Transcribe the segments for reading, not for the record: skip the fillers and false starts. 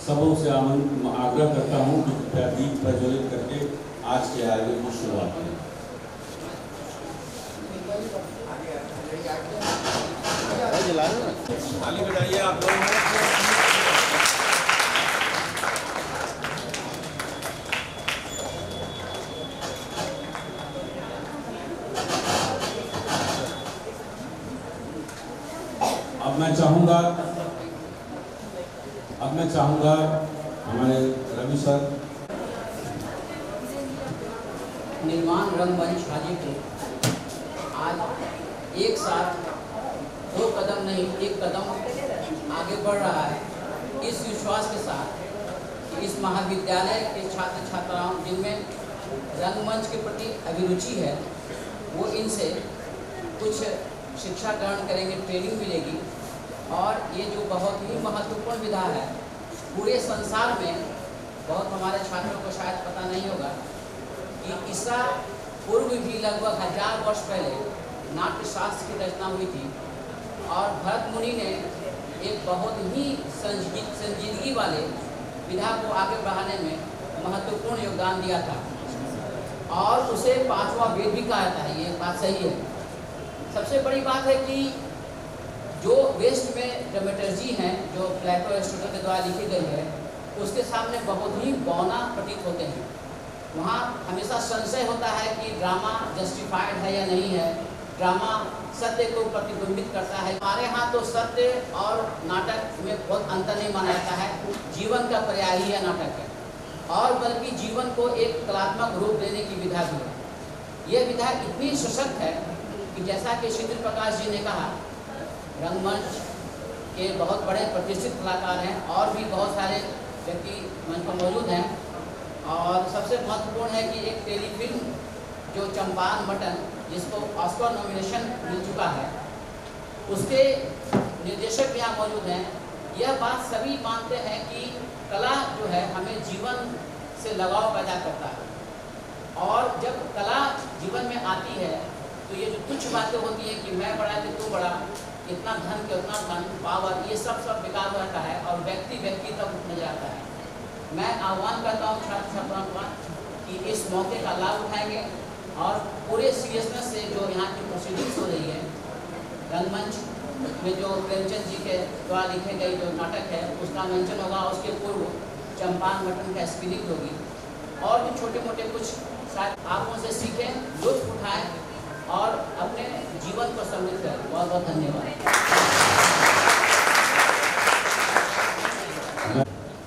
सबों से आग्रह करता हूँ कि कृपया दीप प्रज्वलित करके आज के आयोजन की शुरुआत करें। ताली बजाइए आप लोग। अब मैं चाहूँगा हमारे रवि सर। निर्माण रंगमंच हाजीपुर आज एक साथ 2 कदम नहीं 1 कदम आगे बढ़ रहा है, इस विश्वास के साथ कि इस महाविद्यालय के छात्र छात्राओं जिनमें रंगमंच के प्रति अभिरुचि है वो इनसे कुछ शिक्षा ग्रहण करेंगे, ट्रेनिंग मिलेगी। और ये जो बहुत ही महत्वपूर्ण विधा है, पूरे संसार में बहुत हमारे छात्रों को शायद पता नहीं होगा कि ईसा पूर्व भी लगभग 1000 वर्ष पहले नाट्यशास्त्र की रचना हुई थी और भरत मुनि ने एक बहुत ही संजीदगी वाले विधा को आगे बढ़ाने में महत्वपूर्ण योगदान दिया था और उसे 5वां वेद भी कहा जाता है। ये बात सही है। सबसे बड़ी बात है कि जो वेस्ट में ड्रामेटर्जी हैं जो प्लेटो एरिस्टोटल के द्वारा लिखी गई है उसके सामने बहुत ही बौना प्रतीत होते हैं। वहाँ हमेशा संशय होता है कि ड्रामा जस्टिफाइड है या नहीं है, ड्रामा सत्य को प्रतिबिंबित करता है। हमारे यहाँ तो सत्य और नाटक में बहुत अंतर नहीं माना जाता है, जीवन का पर्याय ही है नाटक है और बल्कि जीवन को एक कलात्मक रूप देने की विधा भी है। यह विधा इतनी सशक्त है कि जैसा कि शिशिर प्रकाश जी ने कहा, रंगमंच के बहुत बड़े प्रतिष्ठित कलाकार हैं और भी बहुत सारे व्यक्ति मंच पर मौजूद हैं। और सबसे महत्वपूर्ण है कि एक टेलीफिल्म जो चंपारण मटन जिसको ऑस्कर नॉमिनेशन मिल चुका है, उसके निर्देशक भी यहाँ मौजूद हैं। यह बात सभी मानते हैं कि कला जो है हमें जीवन से लगाव पैदा करता है और जब कला जीवन में आती है तो ये जो तुच्छ बातें होती हैं कि मैं बड़ा कि तू बड़ा, इतना धन के उतना धन, पावर, ये सब बेकार हो जाता है और व्यक्ति तक उठने जाता है। मैं आह्वान करता हूँ छात्र छात्राओं का कि इस मौके का लाभ उठाएंगे और पूरे सीरियसनेस से जो यहाँ की प्रोसीडिंग्स हो रही है, रंगमंच में जो प्रेमचंद जी के द्वारा लिखे गए जो नाटक है उसका मेंशन होगा, उसके पूर्व चंपारण मटन का स्क्रीनिंग होगी और भी छोटे मोटे कुछ शायद आप उनसे सीखें, लुत्फ उठाएं और अपने जीवन को समृद्ध करें। बहुत बहुत धन्यवाद।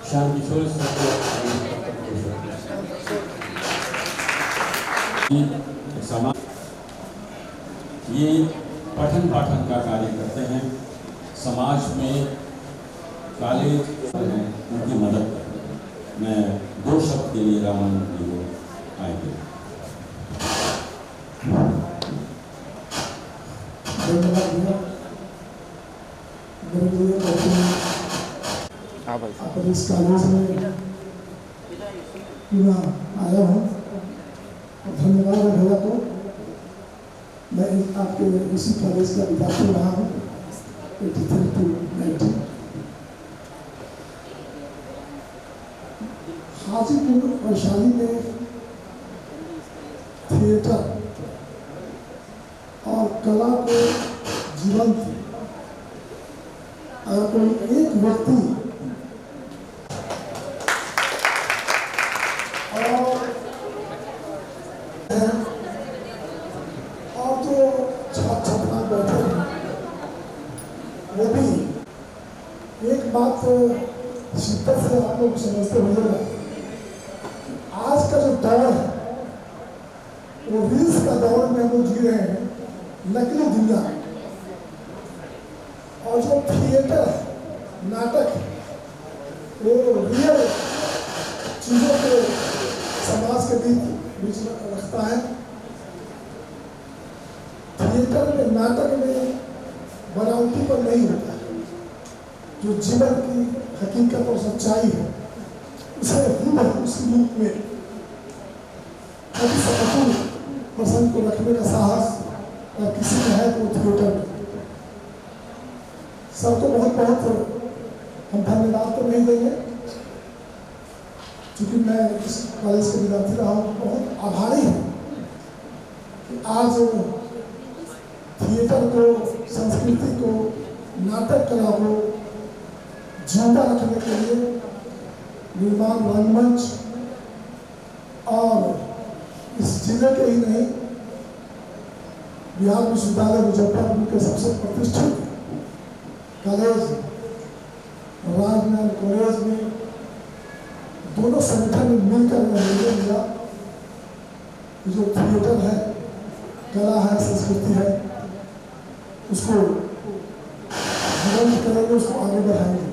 श्याम किशोर समाज ये पठन पाठन का कार्य करते हैं, समाज में काले हैं उनकी मदद करते हैं। मैं 2 शब्द के लिए रामानंद जी को आएंगे। अपने इस कॉलेज में पुनः आया हूँ और धन्यवाद है भैया को। मैं आपके इसी कॉलेज का विद्यार्थी रहा हूँ 83 to 90। हाजीपुर वैशाली में थिएटर और कला को जीवंत अगर कोई एक व्यक्ति और जो छात्र छात्रा बैठे हैं वो भी एक बात शिद्दत से आप लोग समझते होंगे, आज का जो दौर है वो रील्स का दौर में हम लोग जी रहे हैं, नकली दुनिया। और जो थिएटर नाटक वो रियल चीज़ों को समाज के बीच रखता है। थिएटर में नाटक में बनावटी पर नहीं होता है, जो जीवन की हकीकत और सच्चाई है उसे उसी रूप में पसंद को रखने का साहस और किसी में है तो थिएटर में। सबको बहुत बहुत हम धन्यवाद तो नहीं देंगे, चूँकि मैं इस कॉलेज का विद्यार्थी रहा हूँ, बहुत आभारी हूँ कि आज थिएटर को, संस्कृति को, नाटक कला को जिंदा रखने के लिए निर्माण रंगमंच और इस जिले के ही नहीं, बिहार विश्वविद्यालय मुजफ्फरपुर के सबसे प्रतिष्ठित कॉलेज राजनाथ कॉलेज में दोनों संगठन मिलकर निर्णय लिया कि जो थिएटर है, कला है, संस्कृति है, उसको जीवंत करेंगे, उसको आगे बढ़ाएंगे।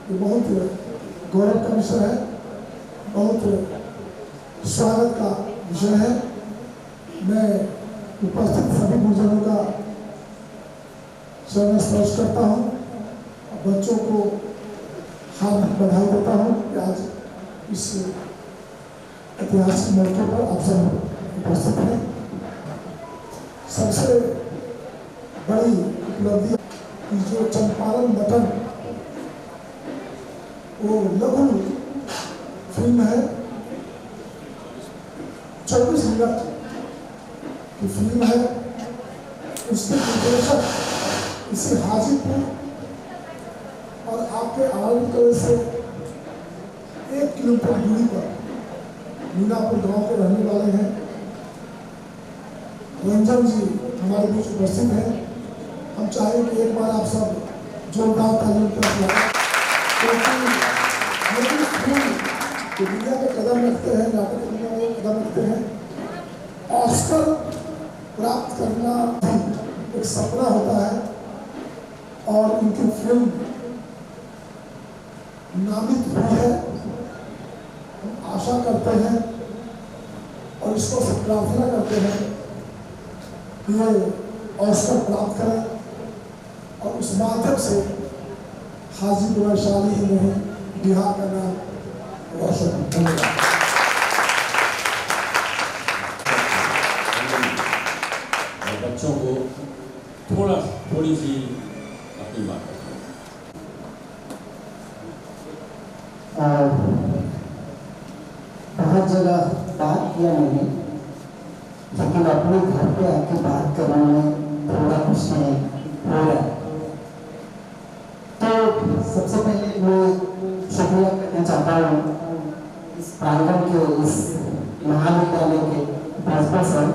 ये बहुत गौरव का विषय है, बहुत स्वागत का विषय है। मैं उपस्थित सभी गुरुजनों का चरण स्पर्श करता हूँ, बच्चों को हार्दिक बधाई देता हूँ कि आज इस ऐतिहासिक मौके पर आप सब उपस्थित हैं। सबसे बड़ी उपलब्धि कि जो चंपारण मटन वो लघु फिल्म है, 24 मिनट की फिल्म है। उसके निर्देशक इसी हाजीपुर और आपके आनंद से 1 किलोमीटर दूरी पर मीनापुर गांव के रहने वाले हैं रंजन जी हमारे बीच उपस्थित हैं। हम चाहें कि एक बार आप सब जोरदार तालियों पर लगाएं, क्योंकि दुनिया में कदम रखते हैं, नाटक की दुनिया में कदम रखते हैं। ऑस्कर प्राप्त करना एक सपना होता है और उनकी फिल्म नामित हुई है। हम आशा करते हैं और इसको प्रार्थना करते हैं कि ये ऑस्कर प्राप्त करें और उस माध्यम से हाजीपुर वैशाली ही नहीं, बिहार का नाम रोशन करेगा। बच्चों को थोड़ी सी अपनी बात बहुत जगह बात किया मैंने, लेकिन अपने घर पे आके बात करने में थोड़ा कुछ नहीं हो रहा है। तो सबसे पहले मैं शुक्रिया करना चाहता हूँ इस प्रांगण के, इस महाविद्यालय के principal sir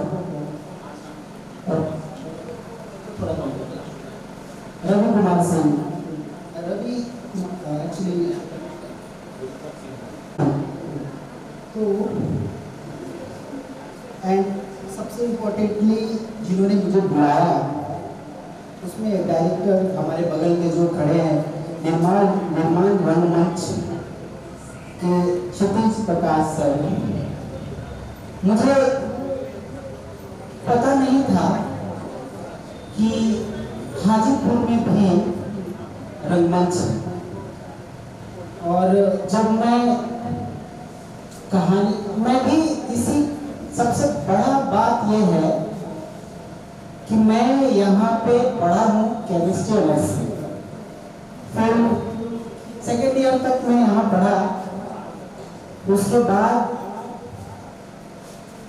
Ravi Kumar Singh. Ravi actually तो एंड सबसे इम्पोर्टेंटली जिन्होंने मुझे बुलाया, उसमें डायरेक्टर हमारे बगल में जो खड़े हैं, निर्माण रंगमंच के क्षितिज प्रकाश सर। मुझे पता नहीं था कि हाजीपुर में भी रंगमंच है, और जब मैं भी इसी सबसे बड़ा बात यह है कि मैं यहाँ पे पढ़ा हूँ केमिस्ट्री ऑनर्स से, फिर सेकेंड ईयर तक मैं यहाँ पढ़ा। उसके बाद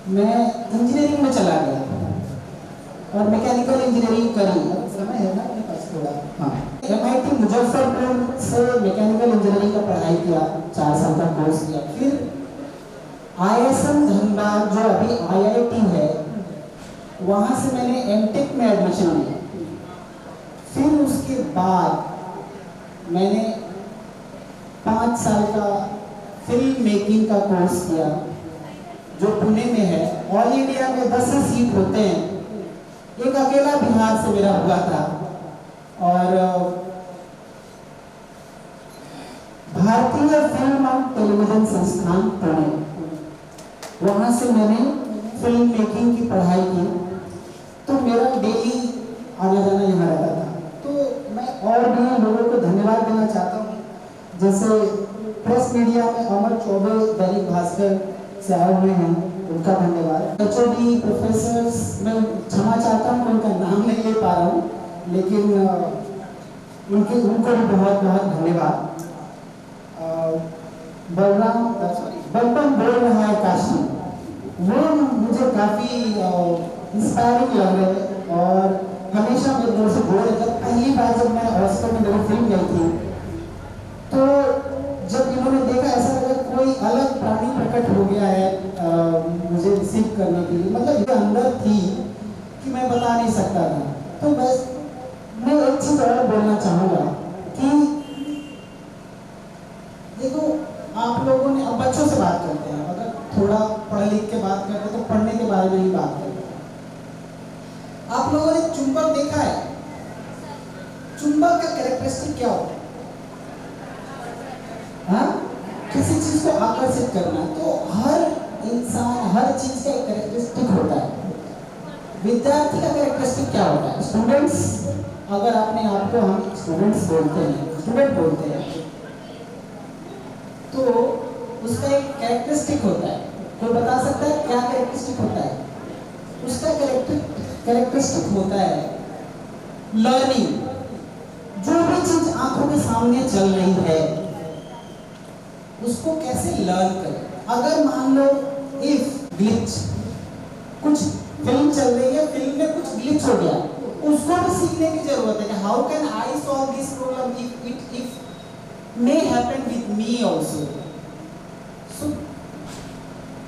मैं इंजीनियरिंग में चला गया और मैकेनिकल इंजीनियरिंग करी। समय है ना मेरे पास थोड़ा? हाँ, MIT मुजफ्फरपुर से मैकेनिकल इंजीनियरिंग का पढ़ाई किया, 4 साल का कोर्स किया। फिर ISM धनबाद जो अभी IIT है, वहाँ से मैंने MTech में एडमिशन लिया। फिर उसके बाद मैंने 5 साल का फिल्म मेकिंग का कोर्स किया जो पुणे में है। ऑल इंडिया में 10 सीट होते हैं, एक अकेला बिहार से मेरा हुआ था। और भारतीय फिल्म और टेलीविजन संस्थान पुणे, वहाँ से मैंने फिल्म मेकिंग की पढ़ाई की। तो मेरा डेली आना जाना यहाँ रहता था। तो मैं और भी लोगों को धन्यवाद देना चाहता हूँ, जैसे प्रेस मीडिया में अमर चौबे दैनिक भास्कर से आए हुए हैं, उनका धन्यवाद। HOD प्रोफेसर्स, मैं क्षमा चाहता हूँ उनका नाम नहीं ले पा रहा हूँ, लेकिन उनको भी बहुत बहुत धन्यवाद। बलराम बलपन बोल रहा है काशी, वो मुझे काफ़ी इंस्पायरिंग लग रहे हैं और हमेशा मेरे दिल से बोल रहे थे। पहली बार जब मैं ऑस्कर में मेरी फिल्म गई थी तो जब इन्होंने देखा ऐसा लगा कोई अलग प्राणी प्रकट हो गया है मुझे रिसीव करने के लिए, मतलब ये अंदर थी कि मैं बता नहीं सकता था। तो बस मैं एक चीज़ और बोलना चाहूँगा कि देखो आप लोगों ने, अब बच्चों से बात करते हैं, अगर थोड़ा पढ़ लिख के बात करते हैं तो पढ़ने के बारे में ही बात करते हैं। आप लोगों ने चुंबक देखा है? चुंबक का कैरेक्टरिस्टिक क्या होता है? हाँ, किसी चीज को आकर्षित करना, तो हर इंसान हर चीज का एक कैरेक्टरिस्टिक होता है। विद्यार्थी का कैरेक्टरिस्टिक क्या होता है? स्टूडेंट्स, अगर आपने आपको हम स्टूडेंट्स बोलते हैं, स्टूडेंट बोलते हैं, तो उसका एक कैरेक्टरिस्टिक होता है। कोई बता सकता है क्या कैरेक्टरिस्टिक होता है? उसका कैरेक्टरिस्टिक होता है लर्निंग। जो भी चीज आंखों के सामने चल रही है उसको कैसे लर्न करें। अगर मान लो इफ ग्लिच, कुछ फिल्म चल रही है, फिल्म में कुछ ग्लिच हो गया, उसको भी सीखने की जरूरत है कि how can I solve this problem if may happen with me also. So,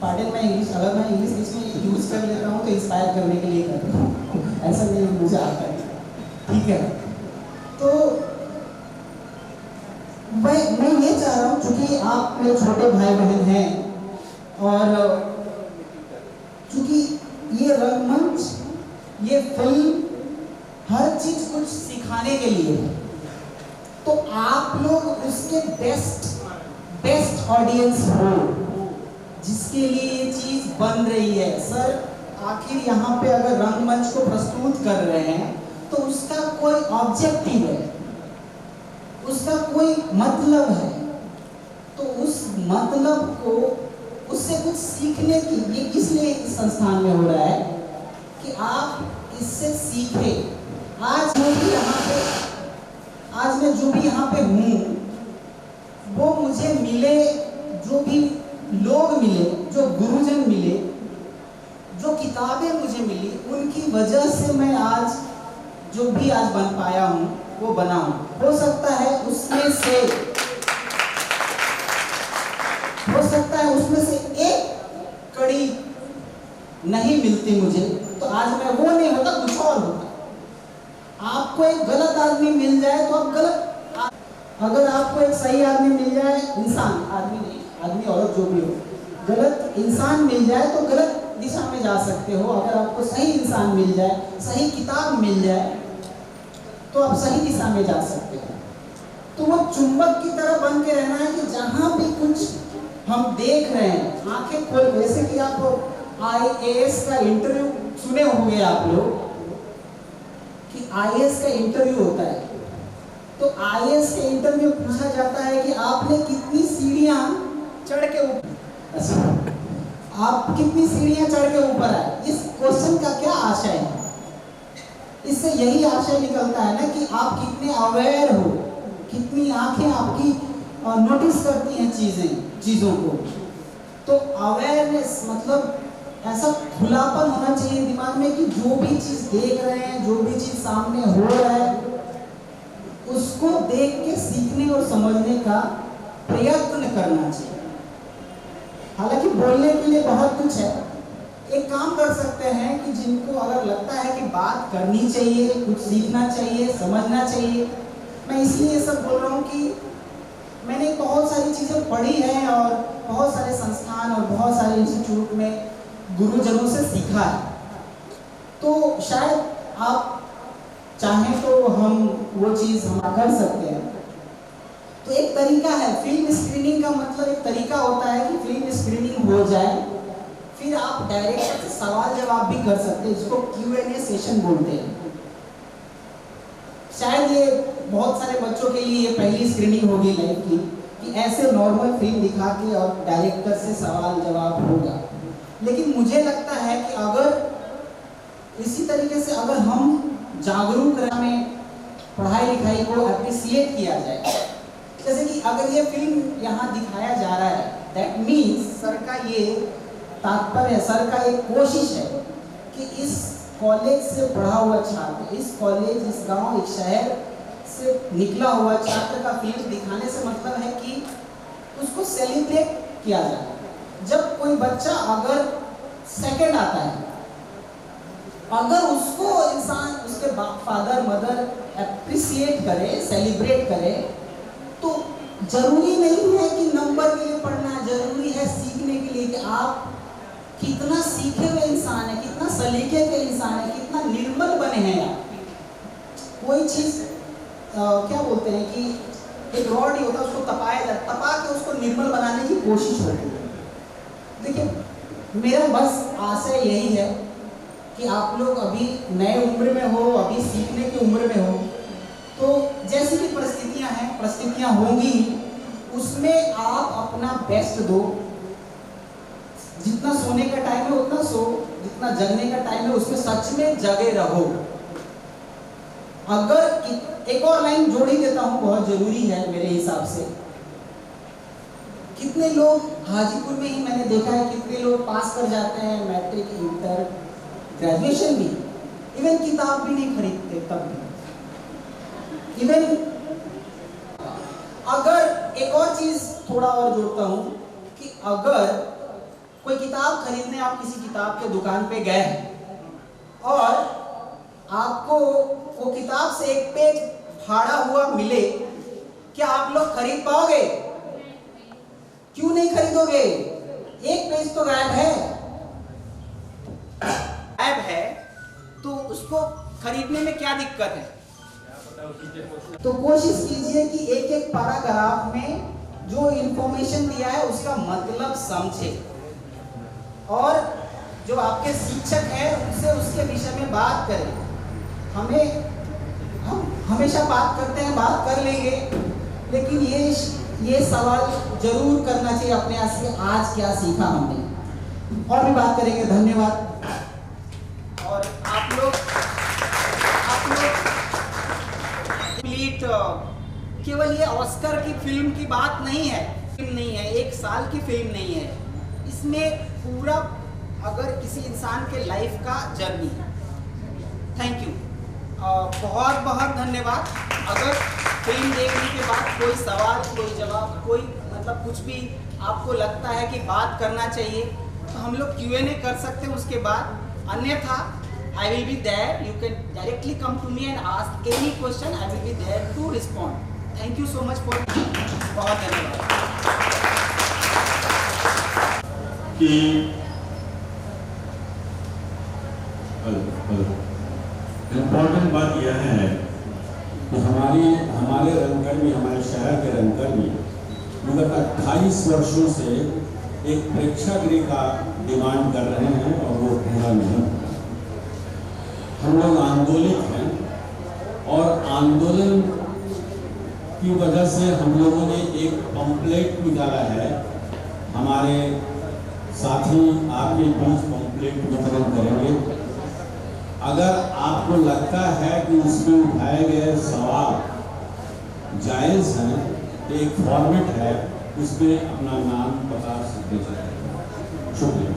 pardon मैं इंग्लिश, अगर मैं इंग्लिश इसमें यूज कर लेता हूँ तो इंस्पायर करने के लिए करता हूँ, ऐसा नहीं मुझे आता है, ठीक है। तो मैं ये चाह रहा हूँ, क्योंकि आप मेरे छोटे भाई बहन हैं और क्योंकि ये रंगमंच, ये फिल्म हर चीज कुछ सिखाने के लिए है, तो आप लोग उसके बेस्ट ऑडियंस हो जिसके लिए ये चीज बन रही है। सर आखिर यहाँ पे अगर रंगमंच को प्रस्तुत कर रहे हैं तो उसका कोई ऑब्जेक्टिव है, उसका कोई मतलब है, तो उस मतलब को, उससे कुछ सीखने की, ये इसलिए इस संस्थान में हो रहा है कि आप इससे सीखें। आज मैं जो भी यहाँ पे हूँ, वो मुझे मिले, जो भी लोग मिले, जो गुरुजन मिले, जो किताबें मुझे मिली, उनकी वजह से मैं आज जो भी आज बन पाया हूँ वो बना हूँ। हो सकता है उसमें से एक कड़ी नहीं मिलती मुझे, तो आज मैं वो नहीं होता, कुछ और होता। आपको एक गलत आदमी मिल जाए तो आप गलत, अगर आपको एक सही आदमी मिल जाए, इंसान, आदमी नहीं, आदमी औरत जो भी हो, गलत इंसान मिल जाए तो गलत दिशा में जा सकते हो। अगर आपको सही इंसान मिल जाए, सही किताब मिल जाए, तो आप सही दिशा में जा सकते हो। तो वो चुंबक की तरह बन के रहना है कि जहां भी कुछ हम देख रहे हैं, आंखें खोल, जैसे कि आप IAS का इंटरव्यू सुने होंगे आप लोग कि IAS का इंटरव्यू होता है, तो IAS के इंटरव्यू पूछा जाता है कि आपने कितनी सीढ़ियां चढ़ के ऊपर, आप कितनी सीढ़ियां चढ़ के ऊपर आए। इस क्वेश्चन का क्या आशय है? इससे यही आशय निकलता है ना कि आप कितने अवेयर हो, कितनी आंखें आपकी नोटिस करती हैं चीज़ों को। तो अवेयरनेस मतलब ऐसा खुलापन होना चाहिए दिमाग में कि जो भी चीज़ देख रहे हैं, जो भी चीज़ सामने हो रहा है, उसको देख के सीखने और समझने का प्रयत्न करना चाहिए। हालांकि बोलने के लिए बहुत कुछ है। एक काम कर सकते हैं कि जिनको अगर लगता है कि बात करनी चाहिए, कुछ सीखना चाहिए, समझना चाहिए, मैं इसलिए ये सब बोल रहा हूँ कि मैंने बहुत सारी चीज़ें पढ़ी हैं और बहुत सारे संस्थान और बहुत सारे इंस्टीट्यूट में गुरुजनों से सीखा है। तो शायद आप चाहें तो हम वो चीज़ हम कर सकते हैं। तो एक तरीका है फिल्म स्क्रीनिंग का, मतलब एक तरीका होता है कि फिल्म स्क्रीनिंग हो जाए, फिर आप डायरेक्टर से सवाल जवाब भी कर सकते हैं, जिसको Q&A सेशन बोलते हैं। शायद ये बहुत सारे बच्चों के लिए ये पहली स्क्रीनिंग होगी लाइफ की कि ऐसे नॉर्मल फिल्म दिखा के और डायरेक्टर से सवाल जवाब होगा। लेकिन मुझे लगता है कि अगर इसी तरीके से अगर हम जागरूक में पढ़ाई लिखाई को अप्रिसिएट किया जाए, जैसे कि अगर ये फिल्म यहाँ दिखाया जा रहा है, दैट मीन्स सर का ये तात्पर्य, सर का एक कोशिश है कि इस कॉलेज से पढ़ा हुआ छात्र, इस कॉलेज, इस गांव, इस शहर से निकला हुआ छात्र का फिल्म दिखाने से मतलब है कि उसको सेलिब्रेट किया जाए। जब कोई बच्चा अगर सेकंड आता है, अगर उसको इंसान, उसके फादर मदर एप्रिसिएट करे, सेलिब्रेट करे, तो जरूरी नहीं है कि नंबर के लिए पढ़ना, जरूरी है सीखने के लिए कि आप कितना सीखे हुए इंसान है, कितना सलीके के इंसान है, कितना निर्मल बने हैं आप। कोई चीज क्या बोलते हैं कि एक रॉड ही होता है, उसको तपाया जाता, तपा के उसको निर्मल बनाने की कोशिश होती है। देखिए मेरा बस आशय यही है कि आप लोग अभी नए उम्र में हो, अभी सीखने की उम्र में हो, तो जैसी भी परिस्थितियां हैं, परिस्थितियां होंगी, उसमें आप अपना बेस्ट दो। जितना सोने का टाइम है उतना सो, जितना जगने का टाइम है उसमें सच में जगे रहो। अगर एक और लाइन जोड़ ही देता हूं, बहुत जरूरी है मेरे हिसाब से। कितने लोग हाजीपुर में ही मैंने देखा है, कितने लोग पास कर जाते हैं मैट्रिक, इंटर, ग्रेजुएशन भी, इवन किताब भी नहीं खरीदते तब भी। इवन अगर एक और चीज थोड़ा और जोड़ता हूं कि अगर कोई किताब खरीदने आप किसी किताब के दुकान पे गए और आपको वो किताब से एक पेज फाड़ा हुआ मिले, क्या आप लोग खरीद पाओगे? क्यों नहीं खरीदोगे? एक पेज तो गायब है, तो उसको खरीदने में क्या दिक्कत है? तो कोशिश कीजिए कि एक एक पैराग्राफ में जो इंफॉर्मेशन दिया है उसका मतलब समझे, और जो आपके शिक्षक हैं उनसे उसके विषय में बात करें। हम हमेशा बात करते हैं, बात कर लेंगे, लेकिन ये सवाल जरूर करना चाहिए अपने आप से, आज क्या सीखा हमने, और भी बात करेंगे। धन्यवाद। और आप लोग केवल ये ऑस्कर की फिल्म की बात नहीं है, फिल्म नहीं है, एक साल की फिल्म नहीं है, इसमें पूरा अगर किसी इंसान के लाइफ का जर्नी है। थैंक यू, बहुत बहुत धन्यवाद। अगर फिल्म देखने के बाद कोई सवाल, कोई जवाब, कोई मतलब कुछ भी आपको लगता है कि बात करना चाहिए, तो हम लोग Q&A कर सकते हैं उसके बाद, अन्यथा I will be there. You can directly come to me and ask any question. I will be there to respond. Thank you so much for. बहुत धन्यवाद। कि इम्पोर्टेंट बात यह है कि हमारे रंगकर्मी, हमारे शहर के रंगकर्मी विगत 28 वर्षों से एक प्रेक्षागृह का डिमांड कर रहे हैं और वो पूरा नहीं। हम लोग आंदोलित हैं और आंदोलन की वजह से हम लोगों ने एक पम्पलेट निकाला है। हमारे साथी आपके बीच पम्पलेट वितरण करेंगे। अगर आपको लगता है कि उसमें उठाए गए सवाल जायज़ हैं, तो एक फॉर्मेट है, उसमें अपना नाम बता सकते हैं। शुक्रिया।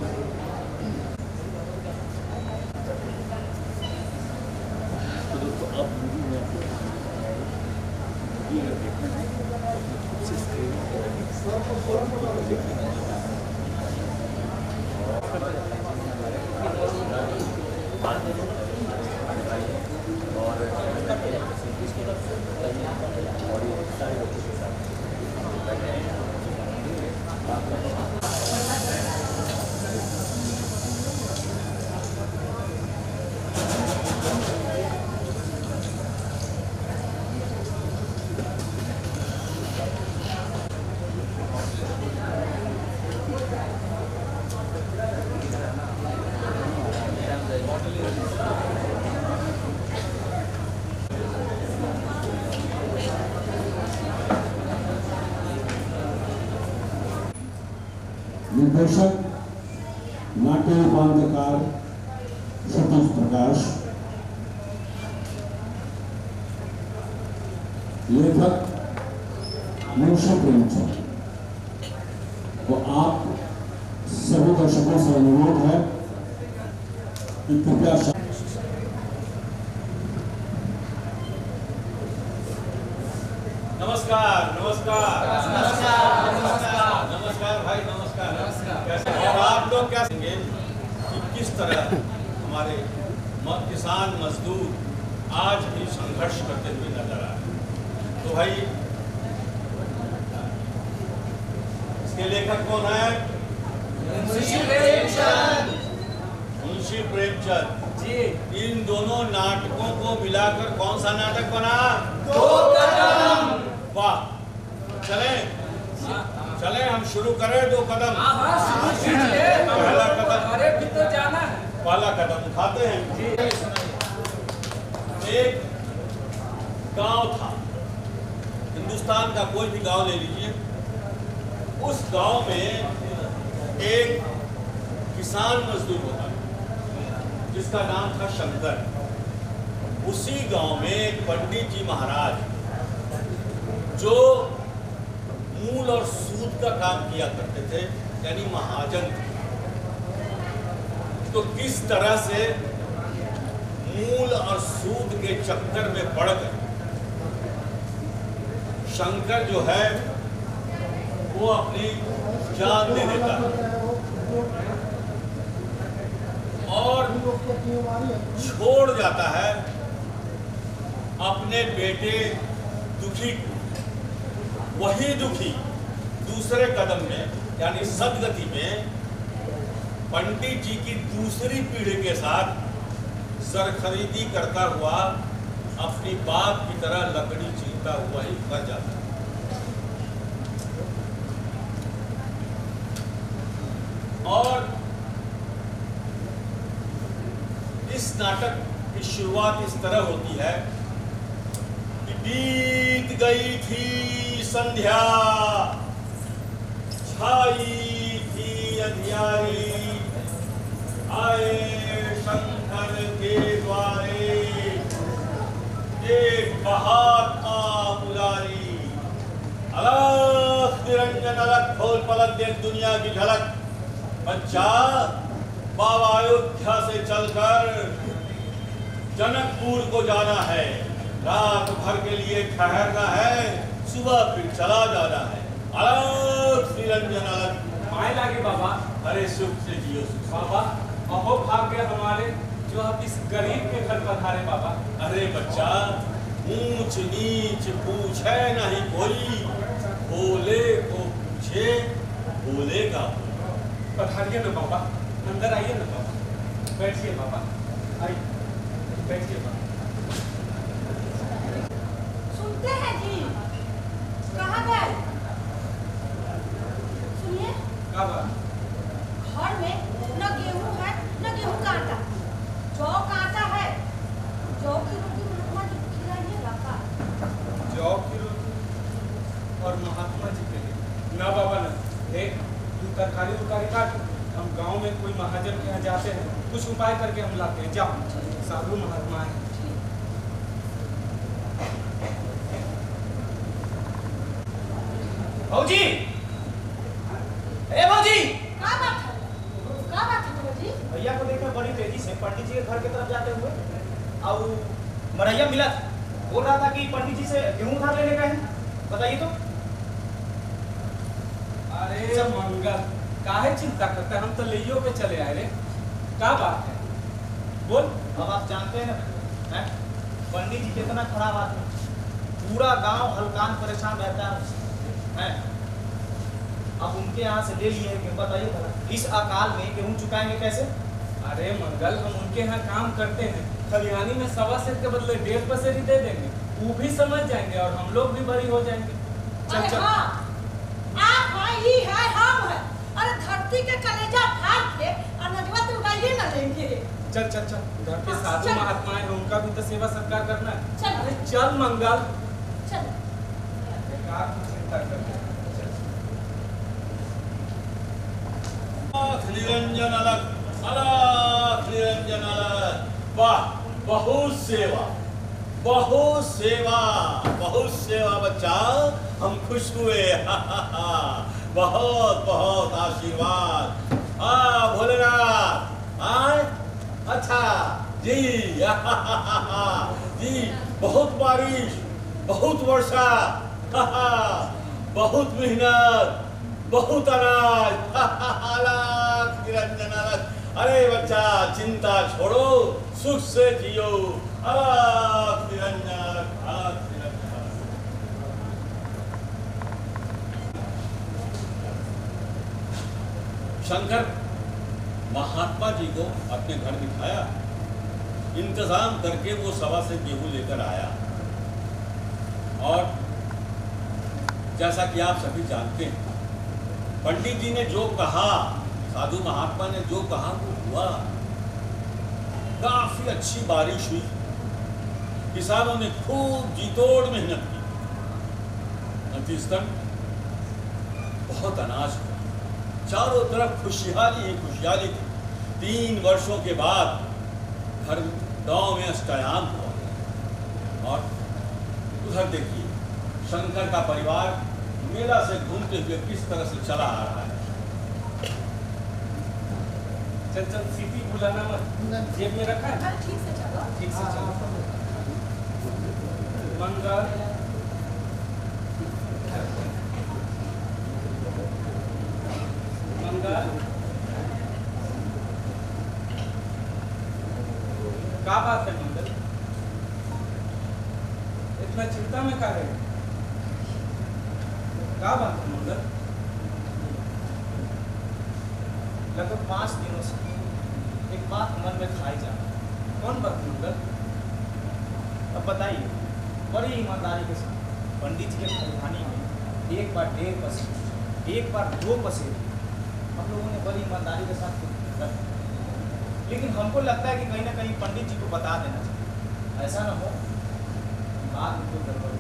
निर्देशक नाट्य रूपांतरकार सतीश प्रकाश, लेखक मुंशी प्रेमचंद। तो आप सभी दर्शकों से अनुरोध है कि कृपया नमस्कार नमस्कार नमस्कार नमस्कार नमस्कार भाई नमस्कार। कैसे और आप लोग क्या कहेंगे कि किस तरह हमारे किसान मजदूर आज भी संघर्ष करते हुए नजर आ रहे हैं। तो भाई इसके लेखक कौन है? मुंशी प्रेमचंद। मुंशी प्रेमचंद जी। इन दोनों नाटकों को मिलाकर कौन सा नाटक बना? दो कदम। वाह, चले चले हम शुरू करें। दो कदम। पहला कदम। अरे भी तो जाना है। पहला कदम उठाते हैं। एक गांव था, हिंदुस्तान का कोई भी गांव ले लीजिए। उस गांव में एक किसान मजदूर होता है जिसका नाम था शंकर। उसी गांव में एक पंडित जी महाराज जो मूल और सूद का काम किया करते थे, यानी महाजन थे। तो किस तरह से मूल और सूद के चक्कर में पड़कर शंकर जो है वो अपनी जान दे देता है और छोड़ जाता है अपने बेटे दुखी को। वही दुखी दूसरे कदम में यानी सदगति में पंडित जी की दूसरी पीढ़ी के साथ जर खरीदी करता हुआ अपनी बाप की तरह लकड़ी चीरता हुआ ही मर जाता है। और इस नाटक की शुरुआत इस तरह होती है कि बीत गई थी संध्या, छाई थी अंधियारी, आए शंकर के द्वारे एक महात्मा मुरारी। अलग निरंजन अलग खोल पलक देख दुनिया की झलक। बच्चा बाबा अयोध्या से चलकर जनकपुर को जाना है, रात भर के लिए ठहरना है, सुबह फिर चला जाना है। अलग निरंजन अलग। माय लागे बाबा। अरे सुख से जियो सुख। बाबा अहो भाग्य हमारे जो अब इस गरीब के घर पधारे बाबा। अरे बच्चा ऊंच नीच पूछे नहीं कोई, भोले को पूछे भोले का। पधारिए ना बाबा, अंदर आइए ना बाबा, बैठिए बाबा, आइए बैठिए बाबा। सुनते हैं जी, कहाँ गए? सुनिए, क्या बात? घर में न गेहूं है न गेहूं का आटा, जौ का आटा है। जौ की रोटी महात्मा जी को खिलाइएगा का? जौ की रोटी और महात्मा जी के लिए ना बाबा ना। देख तू तरकारी उरकारी काट, हम गांव में कोई महाजन के यहाँ जाते हैं, कुछ उपाय करके हम लाते हैं। जाओ, साधु महात्मा है। भौजी, ए भौजी, क्या बात है? क्या बात है भौजी? भैया को देखा बड़ी तेजी से पंडित जी के घर की तरफ जाते हुए, और मरैया मिला था, बोल रहा था कि पंडित जी से गेहूं उधार लेने गए हैं। बताइए तो। अरे मंगल, काहे चिंता करता है? हम तो लेइयो पे चले आए रे। क्या बात है? बोल। अब आप जानते हैं ना, पंडित जी कितना खराब आदमी, पूरा गांव हलकान परेशान रहता है। अब उनके यहाँ से ले लिए गेहूं, बताइए भला इस अकाल में गेहूं चुकाएंगे कैसे? अरे मंगल, हम उनके यहाँ काम करते हैं, खलिहानी में 1.25 सेर के बदले 1.5 पसेरी दे देंगे, वो भी समझ जाएंगे और हम लोग भी बरी हो जाएंगे। चल अरे चल। हाँ, आप है, ही है, हम है। अरे धरती के कलेजा फाड़ के अनजवा तुड़ाइए न लेंगे। चल चल चल, घर के साधु चल। महात्मा है, उनका भी तो सेवा सत्कार करना है। चल। अरे चल मंगल। चल। बेकार की चिंता करते हैं। निरंजन अलग, अलग निरंजन अलग। वाह, बहुत सेवा, बहुत सेवा बच्चा, हम खुश हुए। बहुत बहुत आशीर्वाद। भोलेनाथ आए। अच्छा जी। जी बहुत बारिश, बहुत वर्षा, बहुत मेहनत, बहुत अनाज। अलग निरंजन अलग। अरे बच्चा चिंता छोड़ो, सुख से जियो। अलग निरंजन अलग निरंजन अलग। शंकर महात्मा जी को अपने घर बिठाया, इंतजाम करके वो सवा से गेहूं लेकर आया। और जैसा कि आप सभी जानते हैं, पंडित जी ने जो कहा, साधु महात्मा ने जो कहा वो हुआ। काफी अच्छी बारिश हुई, किसानों ने खूब जीतोड़ मेहनत की, नतीजतन बहुत अनाज हुआ। चारों तरफ खुशहाली ही खुशहाली थी। 3 वर्षों के बाद घर गांव में अष्टयाम हुआ। और उधर देखिए, शंकर का परिवार मेला से घूमते हुए किस तरह से चला आ रहा है। चल सीटी बुलाना मत, जेब में रखा है। ठीक से चलो। ठीक से चलो। मंगल मंगल क्या बात है मंगल, इतना चिंता में क्या है? क्या बात है मंगल? लगभग 5 दिनों से एक बात मन में खाई जा रही है। कौन बात मंगल? अब बताइए, बड़ी ईमानदारी के साथ पंडित जी के खलिहानी में एक बार 1.5 पसेरे, एक बार 2 पसेरे हम लोगों ने बड़ी ईमानदारी के साथ रखा। लेकिन हमको लगता है कि कहीं ना कहीं पंडित जी को बता देना चाहिए, ऐसा ना हो बाद में कोई गड़बड़ हो।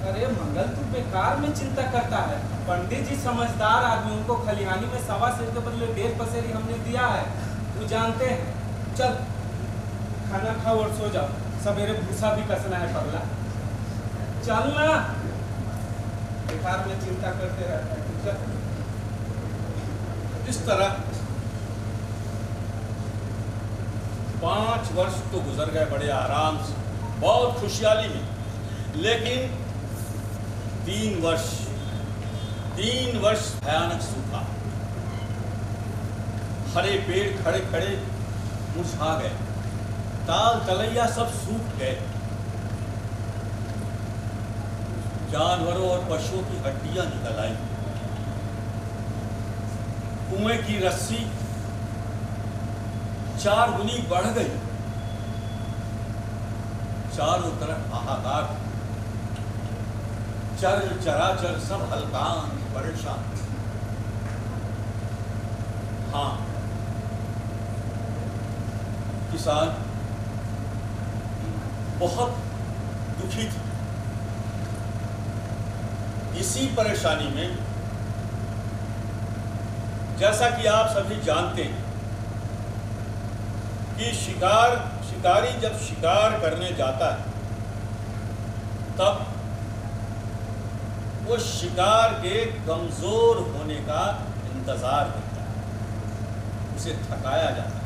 अरे मंगल, तू बेकार में चिंता करता है। पंडित जी समझदार आदमी, उनको खलिहानी में 1.25 सेर के बदले 1.5 पसेरी हमने दिया है, तू जानते हैं। चल खाना खाओ और सो जाओ, सवेरे भूसा भी कसना है पगला। चल ना, बेकार में चिंता करते रहता है। चल। इस तरह 5 वर्ष तो गुजर गए बड़े आराम से, बहुत खुशहाली में। लेकिन 3 वर्ष भयानक सूखा। हरे पेड़ खड़े खड़े मुरझा गए, ताल तलैया सब सूख गए। जानवरों और पशुओं की हड्डियां निकल आई। कुएं की रस्सी 4 गुनी बढ़ गई। चारों तरफ हाहाकार, चर चराचर सब हलकान परेशान। हाँ, किसान बहुत दुखी थे। इसी परेशानी में, जैसा कि आप सभी जानते हैं कि शिकारी जब शिकार करने जाता है तब वो शिकार के कमजोर होने का इंतजार करता है, उसे थकाया जाता है।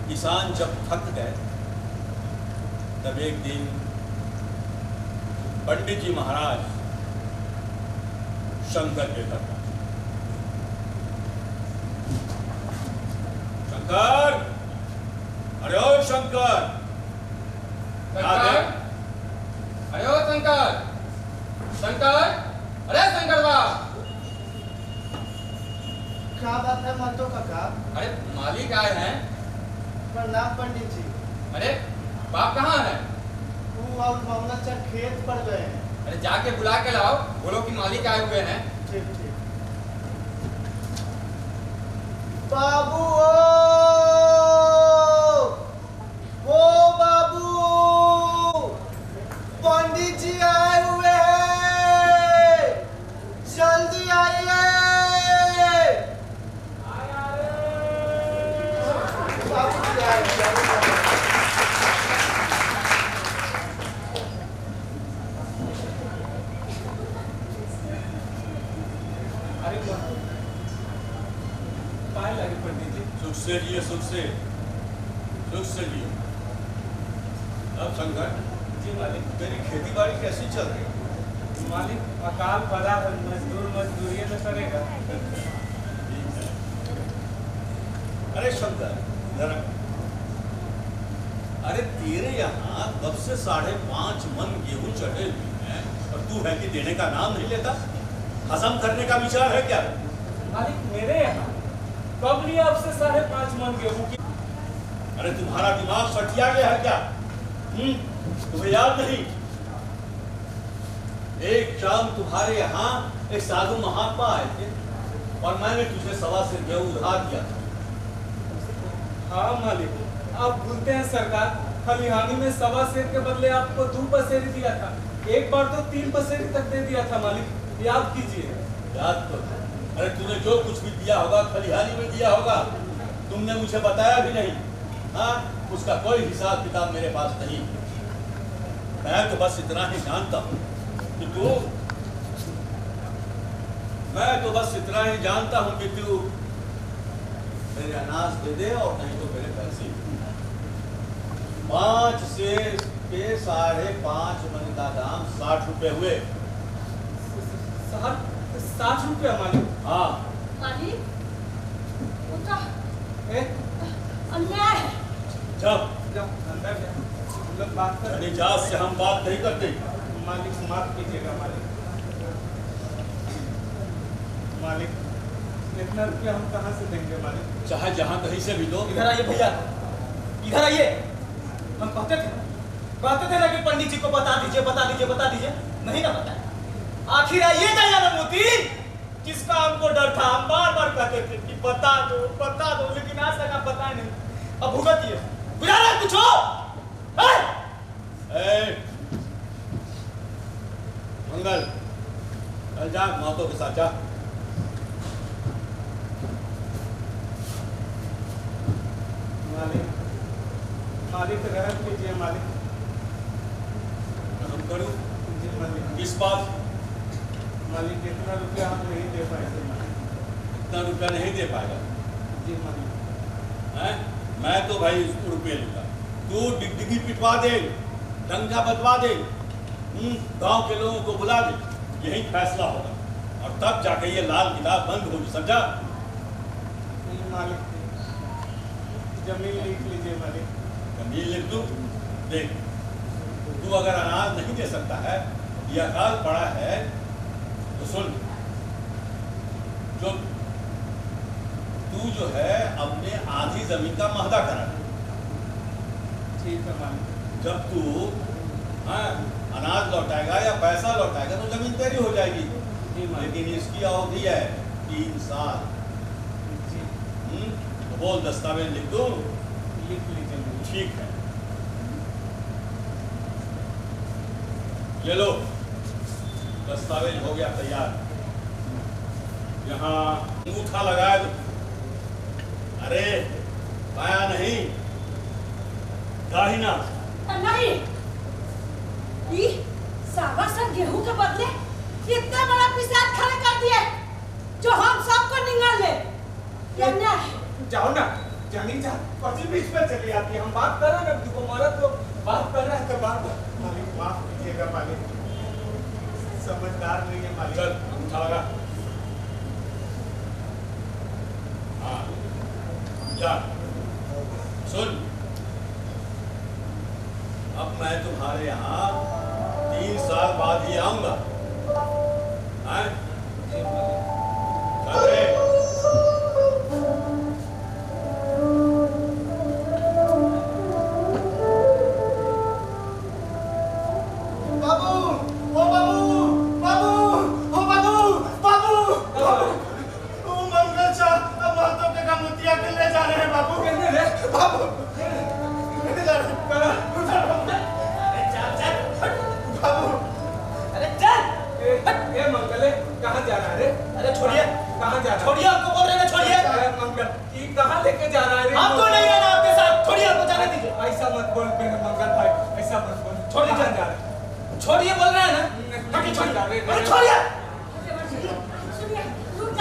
किसान जब थक गए तब एक दिन पंडित जी महाराज शंकर के घर पहुंचे। शंकर, अरे ओ शंकर, अरे ओ शंकर, शंकर, अरे शंकर बाप, क्या बात है मातो काका? अरे मालिक आए हैं। प्रणाम पंडित जी। अरे बाप कहाँ है? वो और मामला चल खेत पर गए हैं। अरे जाके बुला के लाओ, बोलो कि मालिक आए हुए हैं। ठीक ठीक। बाबू ओ बाबू, पंडित जी आए हुए हैं, जल्दी आइए। बाबू जी आए। अरे पाए लगे पंडित जी। सुख से जिए, सुख से जिए। अब शंकर जी मालिक। तेरी खेती बाड़ी कैसी चल रही है? मालिक अकाल पड़ा है, मजदूरी न करेगा। अरे शंकर जरा, अरे तेरे यहाँ कब से 5.5 मन गेहूं चढ़े हुए हैं और तू है कि देने का नाम नहीं लेता? हजम करने का विचार है क्या? मालिक मेरे यहाँ कब लिया आपसे 5.5 मन गेहूं की? अरे तुम्हारा दिमाग सटिया गया है क्या? तुम्हें याद नहीं? एक शाम तुम्हारे यहाँ एक साधु महात्मा आए थे और मैंने तुझे 1.25 सेर गेहूं उधार दिया था। हाँ मालिक, आप भूलते हैं सरकार, खलिहानी में 1.25 सेर के बदले आपको 2 पसेरी दिया था। एक बार तो 3 पसेरी तक दे दिया था मालिक, याद कीजिए। याद तो, अरे तूने जो कुछ भी दिया होगा खलिहानी में दिया होगा, तुमने मुझे बताया भी नहीं। हाँ, उसका कोई हिसाब किताब मेरे पास नहीं। मैं तो बस इतना ही जानता हूँ कि तू मेरे अनाज दे दे और नहीं तो मेरे पैसे। 5 सेर के 5.5 मन का दाम 60 रुपए हुए। 60 रुपया मालिक? हाँ। मालिक वो तो ए? अन्याय है। जब अंदर जा, हम लोग बात कर। निजात से हम बात नहीं करते। मालिक माफ कीजिएगा मालिक। मालिक इतना रुपया हम कहाँ से देंगे मालिक? चाहे जहाँ कहीं से भी दो। इधर आइए भैया, इधर आइए। हम कहते थे ना कि पंडित जी को बता दीजिए। नहीं ना बताया। आखिर आइए दयानंद मोती, जिसका हमको डर था। हम बार कहते थे कि बता दो, लेकिन आज तक आप बताए नहीं। अब भुगतिए, गुजारा कुछ हो। मंगल, चल जा मातों के साथ जा। मालिक रहम कीजिए मालिक। हम करूँ जी मालिक। किस बात? मालिक इतना रुपया हम नहीं दे पाएंगे मालिक। इतना रुपया नहीं दे पाएगा? जी मालिक। हैं? मैं तो भाई उसको रुपये लूंगा। तू डिगडिगी पिटवा दे, डंका बतवा दे, गांव के लोगों को बुला दे, यही फैसला होगा और तब जाके ये लाल किताब बंद होगी, समझा? मालिक जमीन लिख लीजिए मालिक। जमीन लिख दूं? देख, तू अगर अनाज नहीं दे सकता है, ये अकाल पड़ा है, तो सुन, तू जो है अपने आधी जमीन का महदा करा। ठीक है मालिक। जब तू अनाज लौटाएगा या पैसा लौटाएगा तो जमीन तेरी हो जाएगी। लेकिन इसकी अवधि है 3 साल। तो बोल दस्तावेज लिख दूं? लिख लीजिए। ठीक है, ये लो दस्तावेज हो गया तैयार। यहाँ अंगूठा लगाए दो। अरे पाया नहीं, दाहिना। नहीं, ये 1.25 सेर गेहूं के बदले इतना बड़ा पिसाद खड़े कर दिए जो हम सबको निगल ले। ये अन्याय है। जाओ ना, जानी जा, पति बीच में चली आती है। हम बात कर रहे हैं ना, तुमको मरद तो बात कर रहा है तो बात। मालिक माफ कीजिएगा मालिक, समझदार नहीं है मालिक। चल अंगूठा लगा। हाँ जा, सुन, अब मैं तुम्हारे यहाँ 3 साल बाद ही आऊंगा। अरे सुनिए, रुक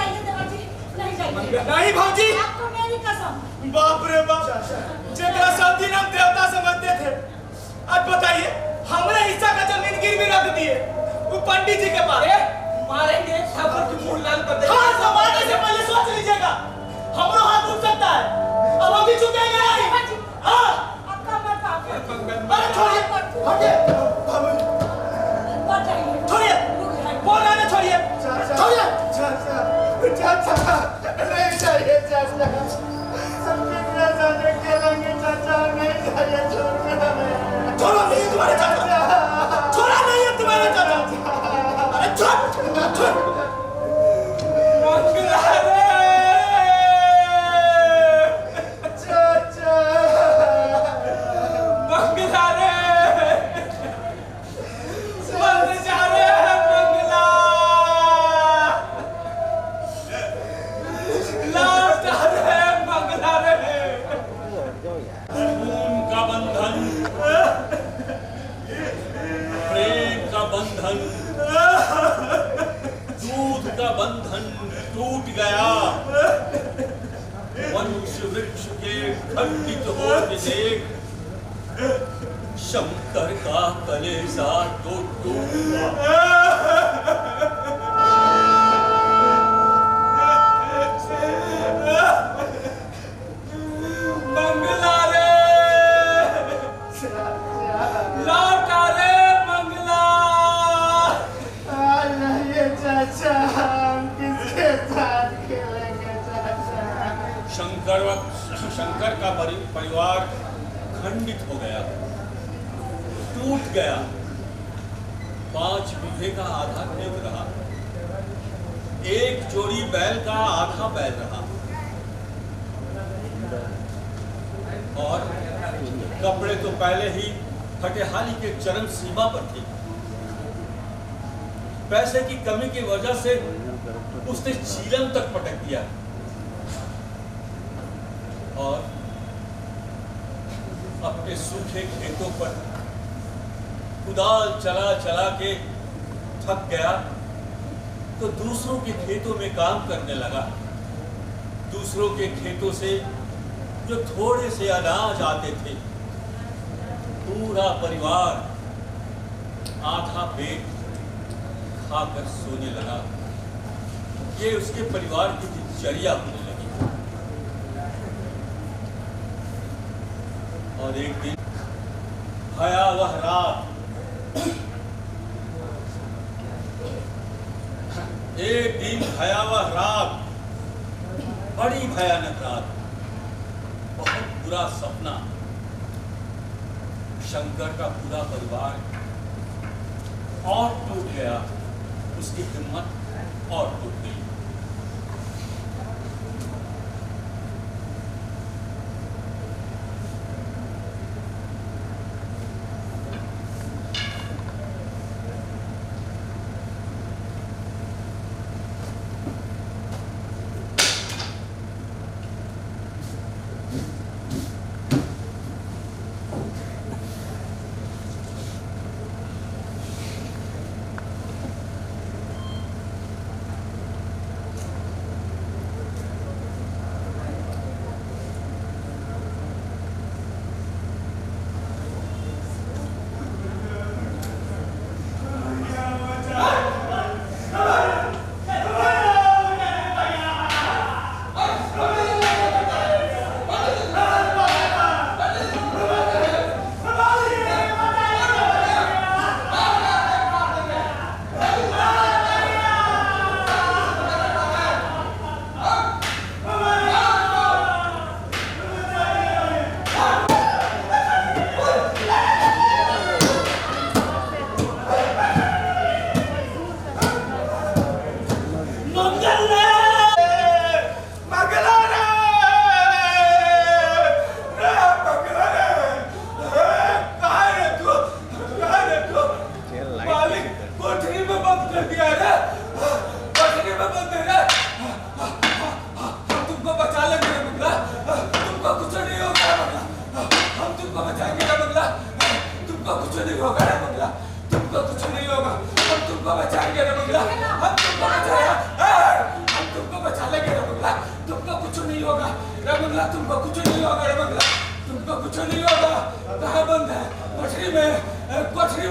नहीं भौजी, आपको मेरी कसम। बाप रे बाप, जेकरा सब दिन हम देवता समझते थे, आज बताइए हमरे हिस्सा का जमीन गिरवी रख दिए वो पंडित जी के पास। मारेंगे ठाकुर की मुंह लाल कर देंगे। हाँ, तो मारने से पहले सोच लीजिएगा, हमारा हाथ उठ सकता है, अब हम भी झुकेंगे नहीं। हाँ, आपका मत पाप। अरे छोड़िए, हटिए, छोड़िए, बोल रहा है छोड़िए, छोड़िए। चाचा नहीं चाहिए चाचा, सब कितना ज्यादा खेलेंगे चाचा, नहीं चाहिए, छोड़ना हमें। छोड़ो नहीं तुम्हारे चाचा, छोड़ा नहीं है तुम्हारे चाचा। अरे छोड़, मंगला रे चाचा, मंगला रे, मर जा रे मंगला, लौट रे मंगला रे। खून का बंधन, प्रेम का बंधन, दूध का बंधन टूट गया। मनुष्य वृक्ष के खंडित होने देख, शंकर का कलेजा तो टूटा। मंगला रे, लौटा रे मंगला। नहीं चाचा, हम किसके साथ खेलेंगे चाचा। शंकर का परिवार खंडित हो गया, टूट गया। 5 बीघे का आधा खेत रहा, एक जोड़ी बैल का आधा बैल रहा, और कपड़े तो पहले ही फटेहाली के चरम सीमा पर थे। पैसे की कमी की वजह से उसने चीलम तक पटक दिया, और अपने सूखे खेतों पर कुदाल चला चला के थक गया तो दूसरों के खेतों में काम करने लगा। दूसरों के खेतों से जो थोड़े से अनाज आते थे, पूरा परिवार आधा पेट खाकर सोने लगा। ये उसके परिवार की दिनचर्या होने लगी। और एक दिन भयावह रात, एक दिन भयावह रात, बड़ी भयानक रात, बहुत बुरा सपना। शंकर का पूरा परिवार और टूट गया, उसकी हिम्मत और टूट गई।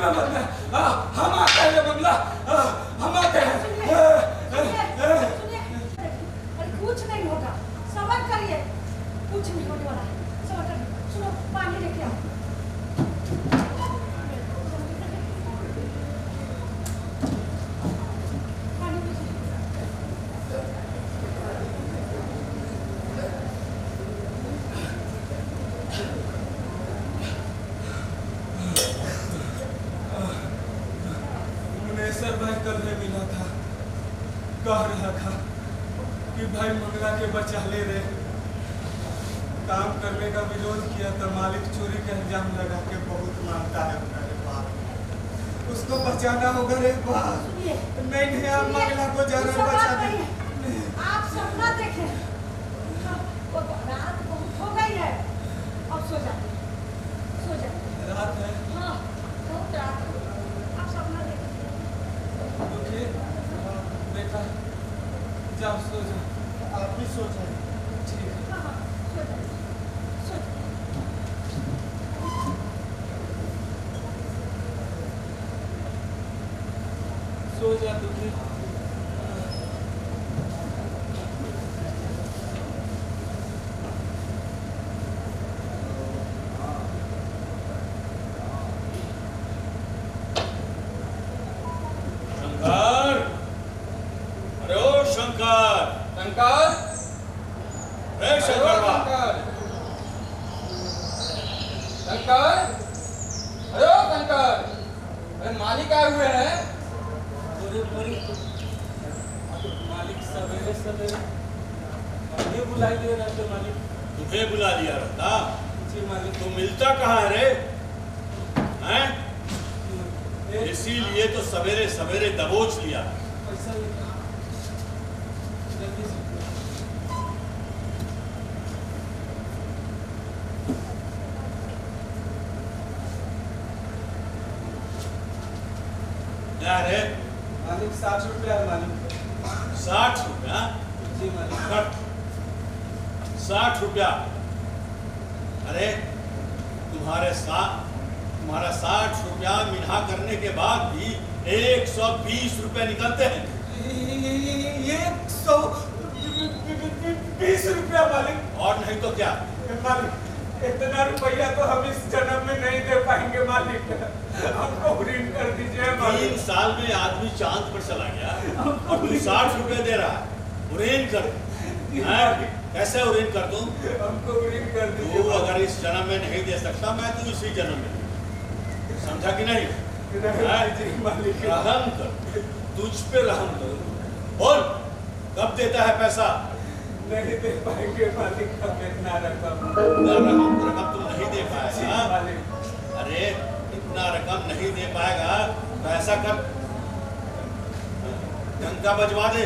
में बंद है। हम आते हैं बंगला, हम आते हैं। सुनिए, अरे कुछ नहीं होगा, सबर करिए, कुछ नहीं होने वाला है, सबर करिए। सुनो, पानी लेके आओ। मुनेसर भाई कल में मिला था, कह रहा था कि भाई मंगला के बचा ले रे। काम करने का विरोध किया तो मालिक चोरी का इल्जाम लगा के बहुत मारता है मेरे बाप। उसको बचाना होगा रे बाप। नहीं आप मंगला को जरूर बचा दे। आप सपना देखें, वो रात बहुत हो गई है, अब सो जाते, सो जाते। रात है? हाँ, बहुत रात है, आप सपना देखें। बेटा जाओ सो जाओ, आप भी सो जाए। ठीक है। हाँ हाँ, सो जाए, सो जाए। सो जा तू भी। शंकर, अरे ओ शंकर, शंकर, हे शंकर बा, शंकर, अरे ओ शंकर, अरे मालिक आए हुए हैं। मालिक सवेरे सवेरे ये बुलाई दे रहा थे मालिक। तुम्हें बुला लिया रहता? जी मालिक। तो मिलता कहाँ है रे? हैं? इसीलिए तो सवेरे सवेरे दबोच लिया। पैसा जल्दी से। क्या रे? मालिक 60 रुपया है मालिक। 60 रुपया? जी मालिक। कट 60 रुपया। अरे तुम्हारा 60 रुपया मिना करने के बाद भी 120 रुपए निकलते हैं। 120 रुपया मालिक। और नहीं तो क्या? मालिक इतना रुपया तो हम इस जन्म में नहीं दे पाएंगे मालिक, हमको ऋण कर दीजिए मालिक। 3 साल में आदमी चांद पर चला गया और तू 60 रुपए दे रहा है। ऋण कर कैसे ऋण कर दूं? हमको ऋण कर तू दीजिए। अगर इस जन्म में नहीं दे सकता, मैं तू इसी जन्म में, समझा कि नहीं? मालिक रहम कर, तुझ पे रहम कर। बोल कब देता है पैसा? नहीं दे पाएंगे मालिक, हम इतना रकम तुम नहीं दे पाएगा। मालिक। अरे इतना रकम नहीं दे पाएगा तो ऐसा कर, डंका बजवा दे।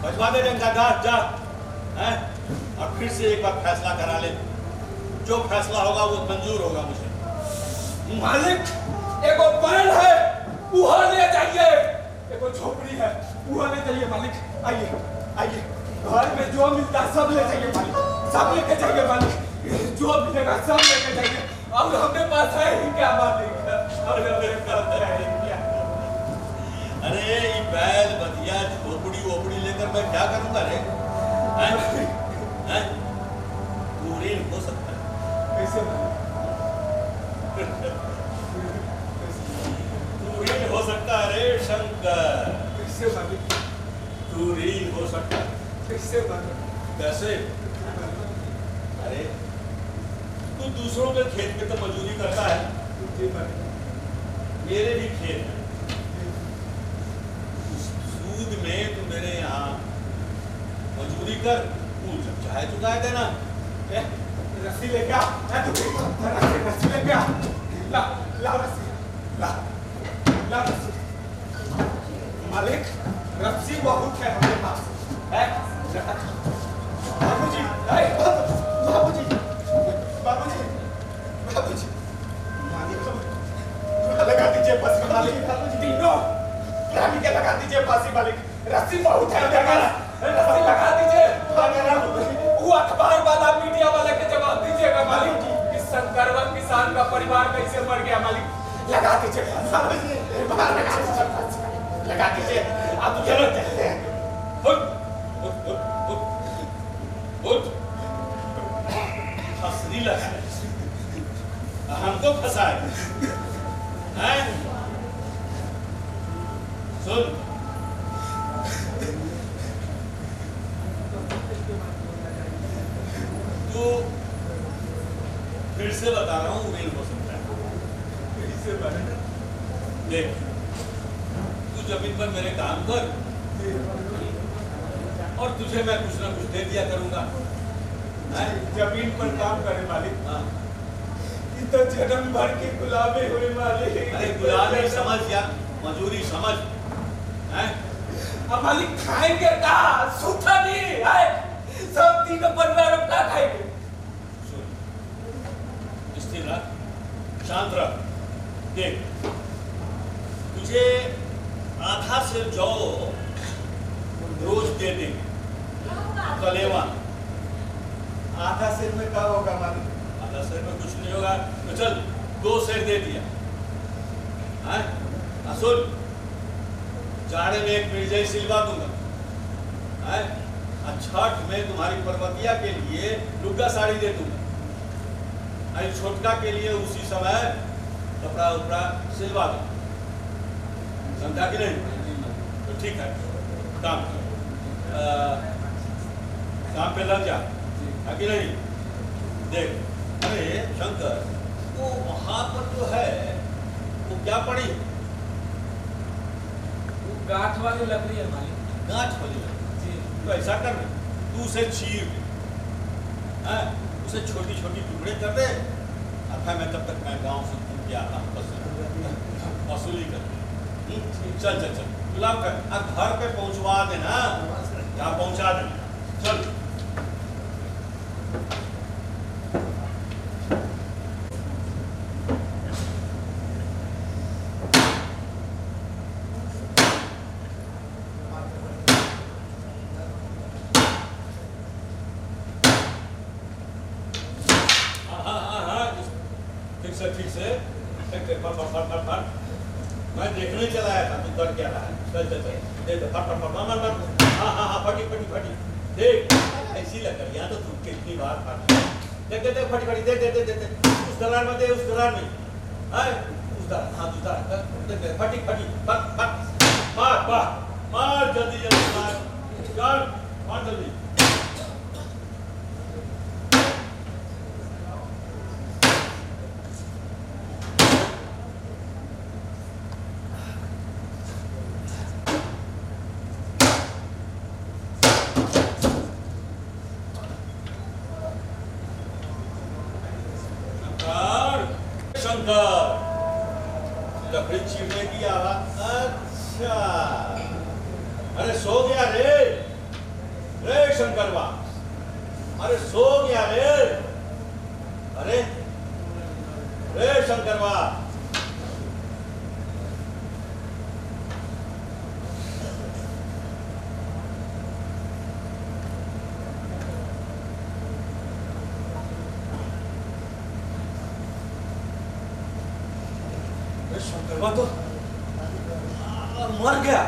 बजवा दे डंका, जा हैं? और फिर से एक बार फैसला करा ले, जो फैसला होगा वो मंजूर होगा मुझे। मालिक एगो बैल है वो ले जाइए, एगो झोपड़ी है वो ले जाइए मालिक। आइए आइए, घर में जो मिलता है सब ले जाइए मालिक, सब लेके जाइए मालिक, जो मिलेगा सब लेके जाइए। और हमने पास है ही क्या मालिक, और हमने पास है ही क्या? अरे ये बैल बधिया झोपड़ी वोपड़ी लेकर मैं क्या करूंगा रे? तू ऋण हो सकता है। कैसे मालिक? तू ऋण हो सकता है रे शंकर। कैसे मालिक? तू ऋण हो सकता है। कैसे मालिक? कैसे? अरे तू दूसरों के खेत में तो मजदूरी करता है, जी मालिक। मेरे भी खेत है, उस सूद में तू मेरे यहाँ मजदूरी कर, तू जब चाहे चुकाए देना। रस्सी लेके आ, रस्सी लेके आ, ला रस्सी, ला रस्सी। मालिक रस्सी बहुत है हमारे पास, है? बाबूजी, बाबूजी, बाबूजी, बाबूजी, मालिक लगा दीजिए फांसी मालिक, तीनों रानी के लगा दीजिए फांसी मालिक, रस्सी बहुत है रस्सी लगा दीजिए। वो अखबार वाला मीडिया वाला के जवाब दीजिएगा मालिक कि शंकरवा किसान का परिवार कैसे मर गया मालिक? लगा दीजिए लगा दीजिए। आप चलो चलते हैं। उठ उठ उठ उठ उठ हंसने लगा है। हमको फंसाए हैं? सुन, तू फिर से बता रहा हूँ, मेरे को समझा। देख, तू जमीन पर मेरे काम कर और तुझे मैं कुछ ना कुछ दे दिया करूंगा। जमीन पर काम करे मालिक। हाँ, ये तो जन्म भर के गुलाबे हुए मालिक। अरे गुलामी समझ या मजूरी समझ हैं? अब मालिक खाएंगे क्या? सूखा नहीं है। सब तीनों परिवार क्या खाएंगे? सुन, स्थिर रह, शांत रह। देख, तुझे आधा से जौ रोज दे देंगे, कलेवा। आधा सिर में क्या होगा मालिक? आधा सेर में कुछ नहीं होगा, तो चल 2 सेर दे दिया। हैं? सुन, जाड़े में एक मिर्जाई सिलवा दूंगा। हैं? छठ में तुम्हारी पर्वतिया के लिए लुग्गा साड़ी दे दूंगा। छोटका के लिए उसी समय कपड़ा उपड़ा सिलवा दूंगा। समझा कि नहीं? तो ठीक है, काम कर, काम पे लग जा, कि नहीं? देख, अरे शंकर, वो वहां पर जो है वो क्या पड़ी? वो गांठ वाली लकड़ी है मालिक। गांठ वाली लकड़ी? तो ऐसा कर, तू उसे चीर दे, उसे छोटी छोटी टुकड़े कर दे। अच्छा, मैं तब तक मैं गांव से घूम के आता हूँ, वसूली कर। चल चल चल, गुलाब कर, घर पे पहुंचवा देना, यहाँ पहुंचा देना। चल। ठीक से मैं देखने चला आया था, तू कर क्या रहा है? चल चल चल, दे दे, फट फट फट, मर मर, हाँ, फटी फटी फटी। देख, ऐसी लकड़ियाँ तो तू कितनी बार फटी। देख दे दे, फटी फटी, दे दे दे दे, उस दरार में दे, उस दरार में, उस दरार, हाँ उस दरार, दे दे, फटी फटी, फट फट, मार मार मार, जल्दी जल्दी मार, चल मार जल्दी। लकड़ी चीरने की आवाज। अच्छा, अरे सो गया रे, रे शंकरवा, अरे सो गया रे, अरे रे शंकरवा। शंकरवा तो मर गया।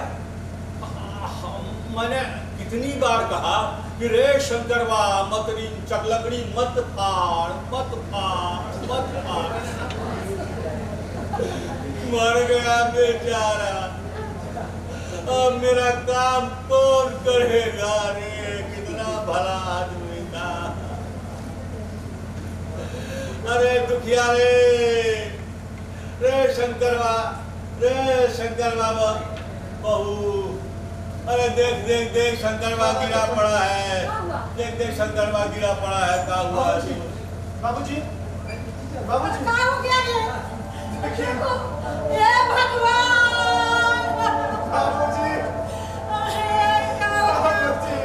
मैंने कितनी बार कहा कि रे शंकरवा, मतरी चकलकड़ी मत फाड़, मत फाड़, मत फाड़। मर गया बेचारा, अब मेरा काम कौन करेगा रे? कितना भला आदमी था। अरे दुखिया रे, रे शंकरवा, रे शंकरवा बहू, अरे देख देख देख, शंकरवा गिरा पड़ा है, देख देख शंकरवा गिरा पड़ा है। क्या हुआ? बाबूजी, बाबूजी, क्या हो गया ये? देखिए, हे भगवान, बाबूजी, क्या हो गया? बाबूजी,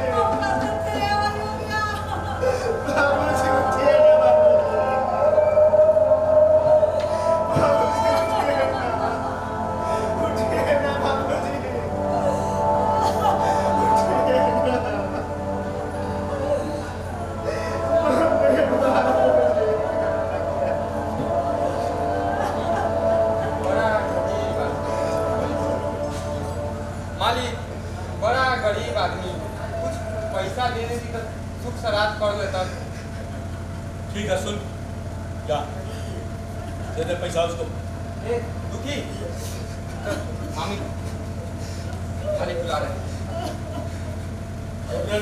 पैसा देने की तो सुख सराज कर लेता। ठीक है, सुन, जा दे दे पैसा उसको। ए दुखी, मामी खाली बुला रहे।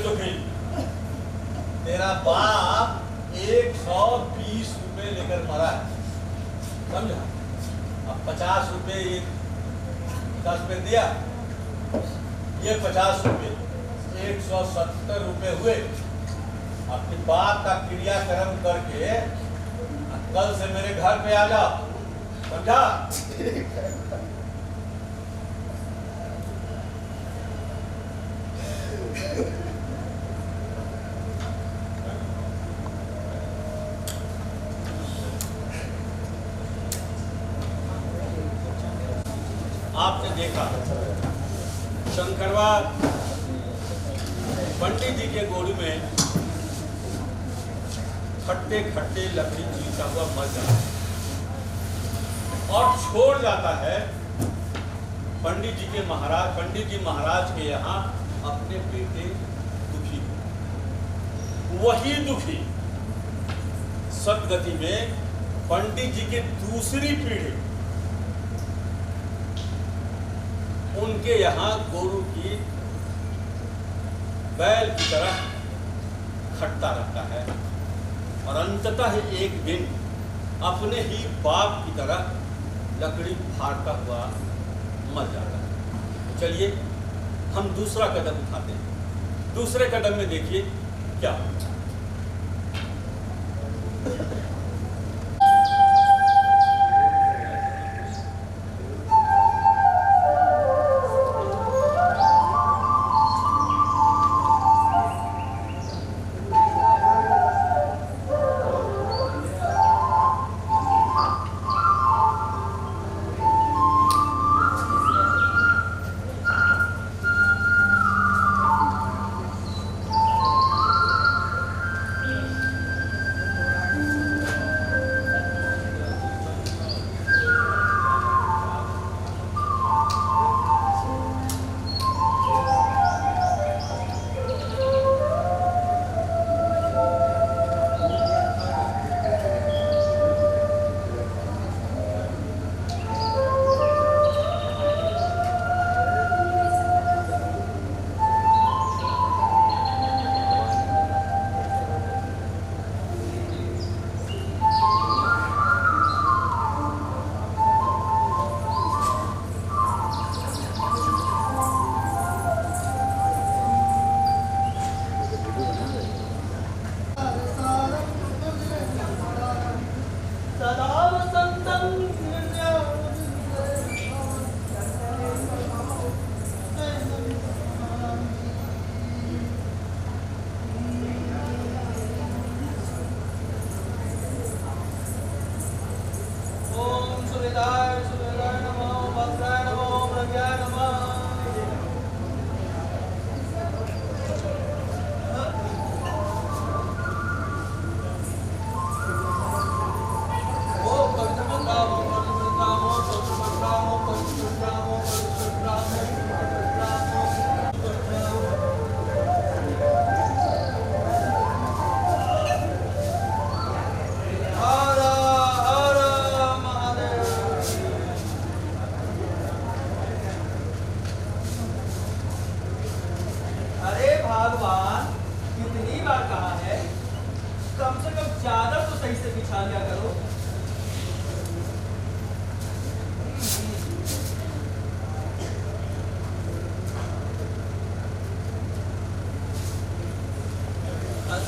दुखी, तेरा बाप 120 रुपए लेकर मरा है, समझा? अब 50 रुपए, ये 10 रुपए दिया, ये 50 रुपए, 170 रुपए हुए। अपनी बात का क्रियाक्रम करके कल से मेरे घर पे आ जाओ, समझा? आपने देखा शंकरवा पंडित जी के गोरू में खट्टे खट्टे लकड़ी चीरता हुआ मर जाता है और छोड़ जाता है पंडित जी महाराज के यहाँ अपने बेटे दुखी को। वही दुखी सदगति में पंडित जी की दूसरी पीढ़ी उनके यहाँ गोरू की बैल की तरह खटता रहता है और अंततः एक दिन अपने ही बाप की तरह लकड़ी फाड़ता हुआ मर जाता है। चलिए हम दूसरा कदम उठाते हैं। दूसरे कदम में देखिए क्या होता है।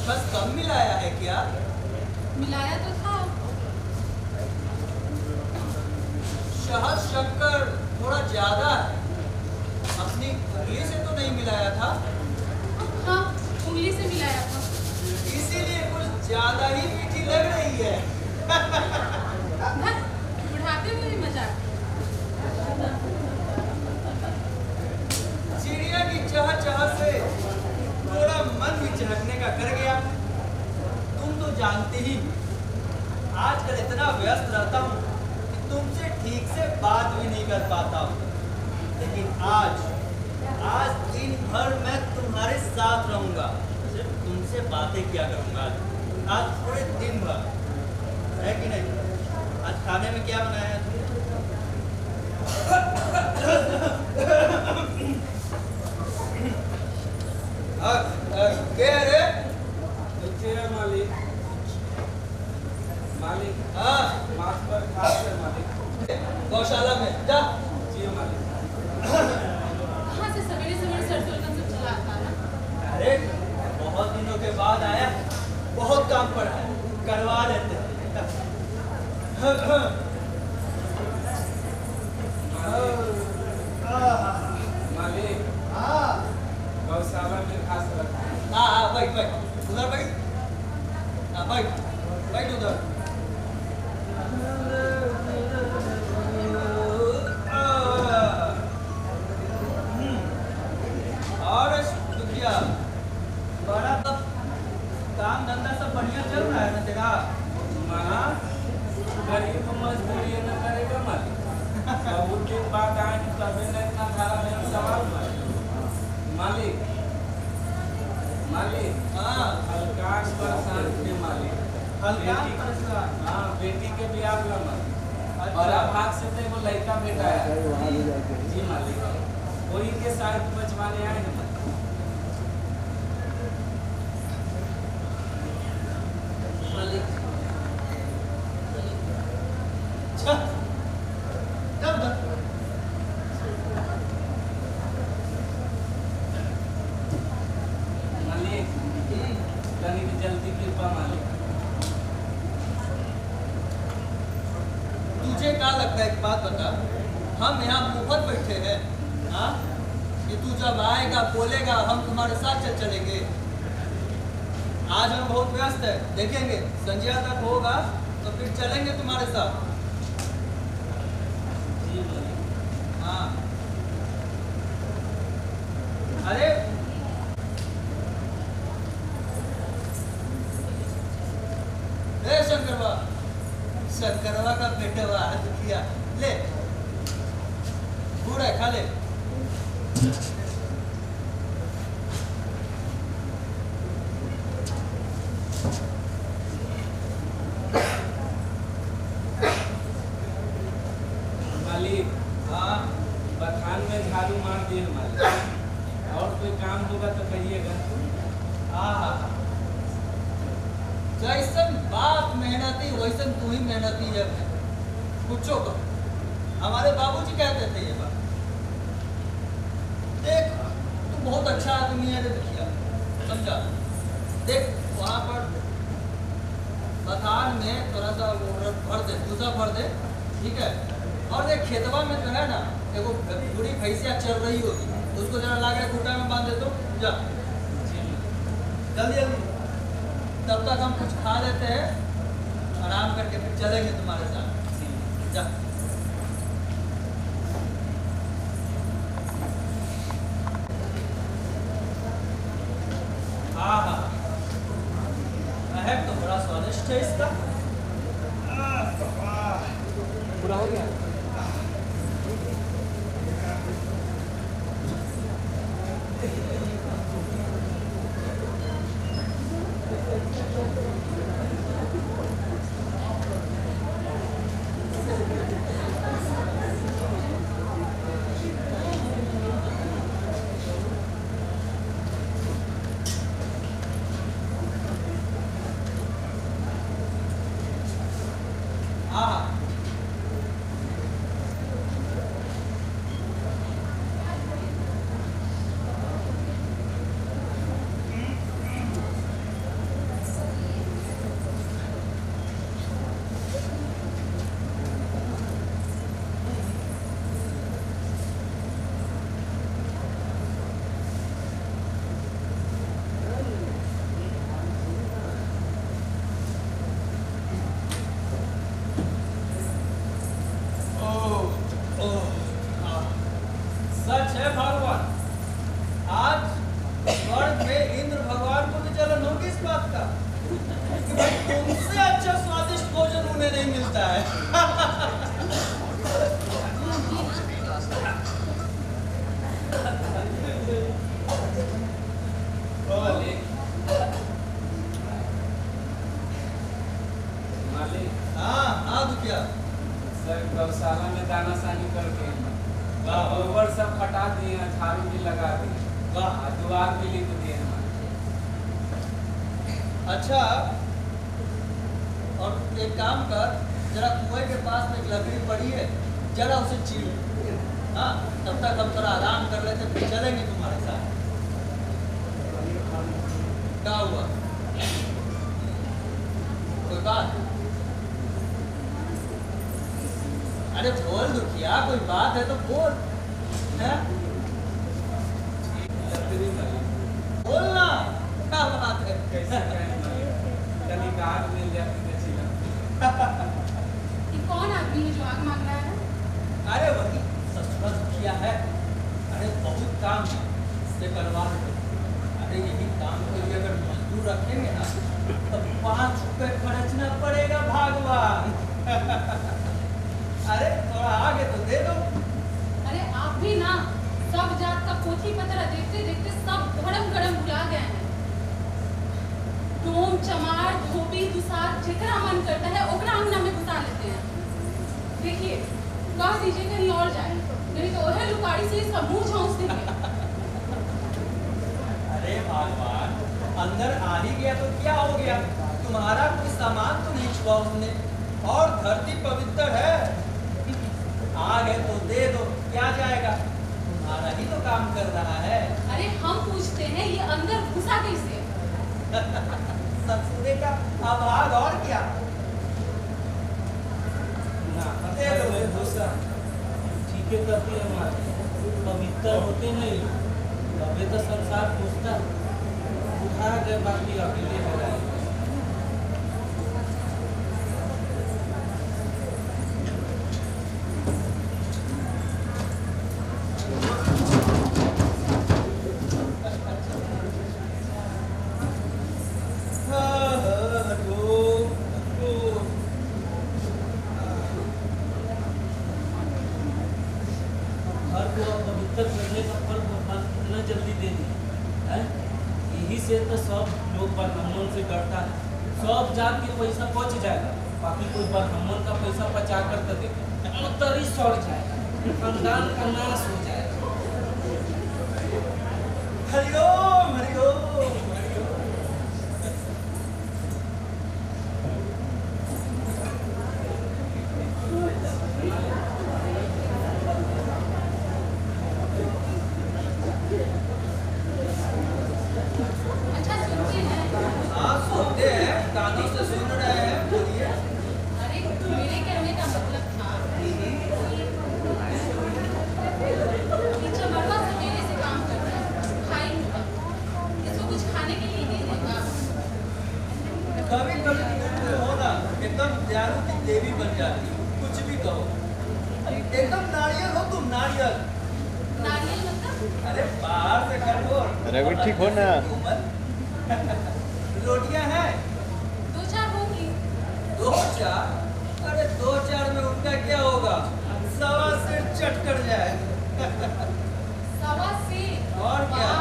बस कम मिलाया है क्या? मिलाया तो था। शहद शक्कर थोड़ा ज्यादा है। अपनी उंगली से तो नहीं मिलाया था? हाँ, उंगली से मिलाया था। इसीलिए कुछ ज्यादा ही मीठी लग रही है। बुढ़ापे में भी मजाक। चिड़िया की चह से थोड़ा मन भी चहकने का कर गया। तुम तो जानते ही आजकल इतना व्यस्त रहता हूँ कि तुमसे ठीक से बात भी नहीं कर पाता हूँ। लेकिन आज दिन भर मैं तुम्हारे साथ रहूंगा, सिर्फ तुमसे बातें किया करूंगा आज थोड़े दिन भर, है कि नहीं? आज खाने में क्या बनाया तुमने? क्या रे? मालिक मालिक हाँ माथ पर खास है मालिक। गौशाला में जा। जी मालिक। कहाँ से सवेरे सवेरे सरसों का सब चला आता ना? अरे बहुत दिनों के बाद आया, बहुत काम पड़ा है, करवा लेते हैं। मालिक हाँ गौशाला में घास रखा है। हाँ बैठ बैठ उधर बैठ। हाँ बैठ बैठ उधर। और दुखिया बड़ा सब काम धंधा सब बढ़िया चल रहा है ना तेरा? माना गरीब को मजदूरी न करेगा मालिक। बहुत दिन बाद आए तभी न इतना धारा में सवाल मालिक। मालिक हाँ हल्काश परेशान थे मालिक। हल्काश बेटी- परेशान? हाँ बेटी के ब्याह हुआ मालिक। अच्छा। और अब भाग से थे वो लड़का बेटा है। जी मालिक वही के साथ बचवाने आए हैं मालिक। मालिक अच्छा जब तक मालिक कहीं की जल्दी कृपा मालिक। तुझे क्या लगता है? एक बात बता, हम यहाँ मुफ्त बैठे हैं हाँ? कि तू जब आएगा बोलेगा हम तुम्हारे साथ चलेंगे। आज हम बहुत व्यस्त है, देखेंगे संध्या तक होगा तो फिर चलेंगे तुम्हारे साथ। जी मालिक। हाँ अरे ए शंकरवा का बेटवा दुखिया ले बूढ़ा खा ले। मालिक हाँ बखान में झाड़ू मार दिए मालिक। और कोई काम होगा तो कहिएगा। हाँ जैसन बाप मेहनती वैसन तू ही मेहनती है। कुछो को हमारे बाबूजी कहते थे ये बात। देख तू बहुत अच्छा आदमी है रे दुखिया, समझा? देख वहाँ पर बथान में थोड़ा सा वो भर दे, भूसा भर दे, ठीक है? और देख खेतवा में जो है ना एगो बुरी भैंसिया चल रही होगी, उसको जरा लाके खूटा में बांध दे तो जा जल्दी जल्दी। तब तक हम कुछ खा लेते हैं, आराम करके फिर चलेंगे तुम्हारे साथ। जा हाँ हाँ महक तो बड़ा स्वादिष्ट है इसका। पूरा हो गया। हाँ सच है भगवान, आज स्वर्ग में इंद्र भगवान को भी जलन होगी इस बात का कि भाई तुमसे अच्छा स्वादिष्ट भोजन उन्हें नहीं मिलता है। हाँ दुखिया सर गौशाला में दाना सानी करके गोबर सब हटा दिए हैं, झाड़ू भी लगा दिए, द्वार भी लिख दिए हैं। अच्छा, और एक काम कर, जरा कुएं के पास में एक लकड़ी पड़ी है, जरा उसे चीर। हाँ, तब तक हम थोड़ा आराम कर लेते, फिर चलेंगे तुम्हारे साथ। क्या हुआ? कोई बात? अरे बोल दुखिया, कोई बात है तो बोल। है? बोल ना, क्या बात है? कैसे कहीं आग मिल जाती है ये कौन आदमी है जो आग मांग रहा है? अरे वही ससुरा दुखिया है। अरे बहुत काम है, इससे करवा लो। अरे यही काम के लिए अगर मजदूर रखेंगे ना तो 5 रुपए खर्चना पड़ेगा भगवान। अरे थोड़ा आगे तो दे दो। अरे आप भी ना सब जात का पोथी पतरा देखते देखते सब धर्म गरम भुला गए हैं। डोम चमार धोबी दुसार जितना मन करता है ओकरा अंगना में घुसा लेते हैं। देखिए कह दीजिए कहीं और जाए, नहीं तो वह लुकाड़ी से इसका मुंह झोंस देंगे। अरे भगवान, अंदर आ ही गया तो क्या हो गया? तुम्हारा कोई सामान तो नहीं छुआ उसने, और धरती पवित्र है। आग है तो दे दो, क्या जाएगा? तुम्हारा ही तो काम कर रहा है। अरे हम पूछते हैं ये अंदर घुसा कैसे? ससुरे का आभार और क्या? दे दो। ठीक है करती है हमारे पवित्र होते नहीं, अभी तो संसार पूछता उठा के बाकी अकेले हो रहा है। तो सब लोग ब्राह्मण से डरता है, सब जात के पैसा बच जाएगा, बाकी कोई ब्राह्मण का पैसा बचा कर देगा तरी सड़ जाएगा, खानदान का नाश हो जाएगा। हरिओम हरिओम। कभी कभी हो ना एकदम दयालु की देवी बन जाती, कुछ भी कहो। एकदम नारियल हो तुम, नारियल। नारियल मतलब? अरे बाहर से खरीदो। अरे भी ठीक हो ना। रोटियां हैं? 2-4 होंगी। 2-4? अरे 2-4 में उनका क्या होगा? 1.25 सेर चट कर जाए। 1.25 सेर? और क्या?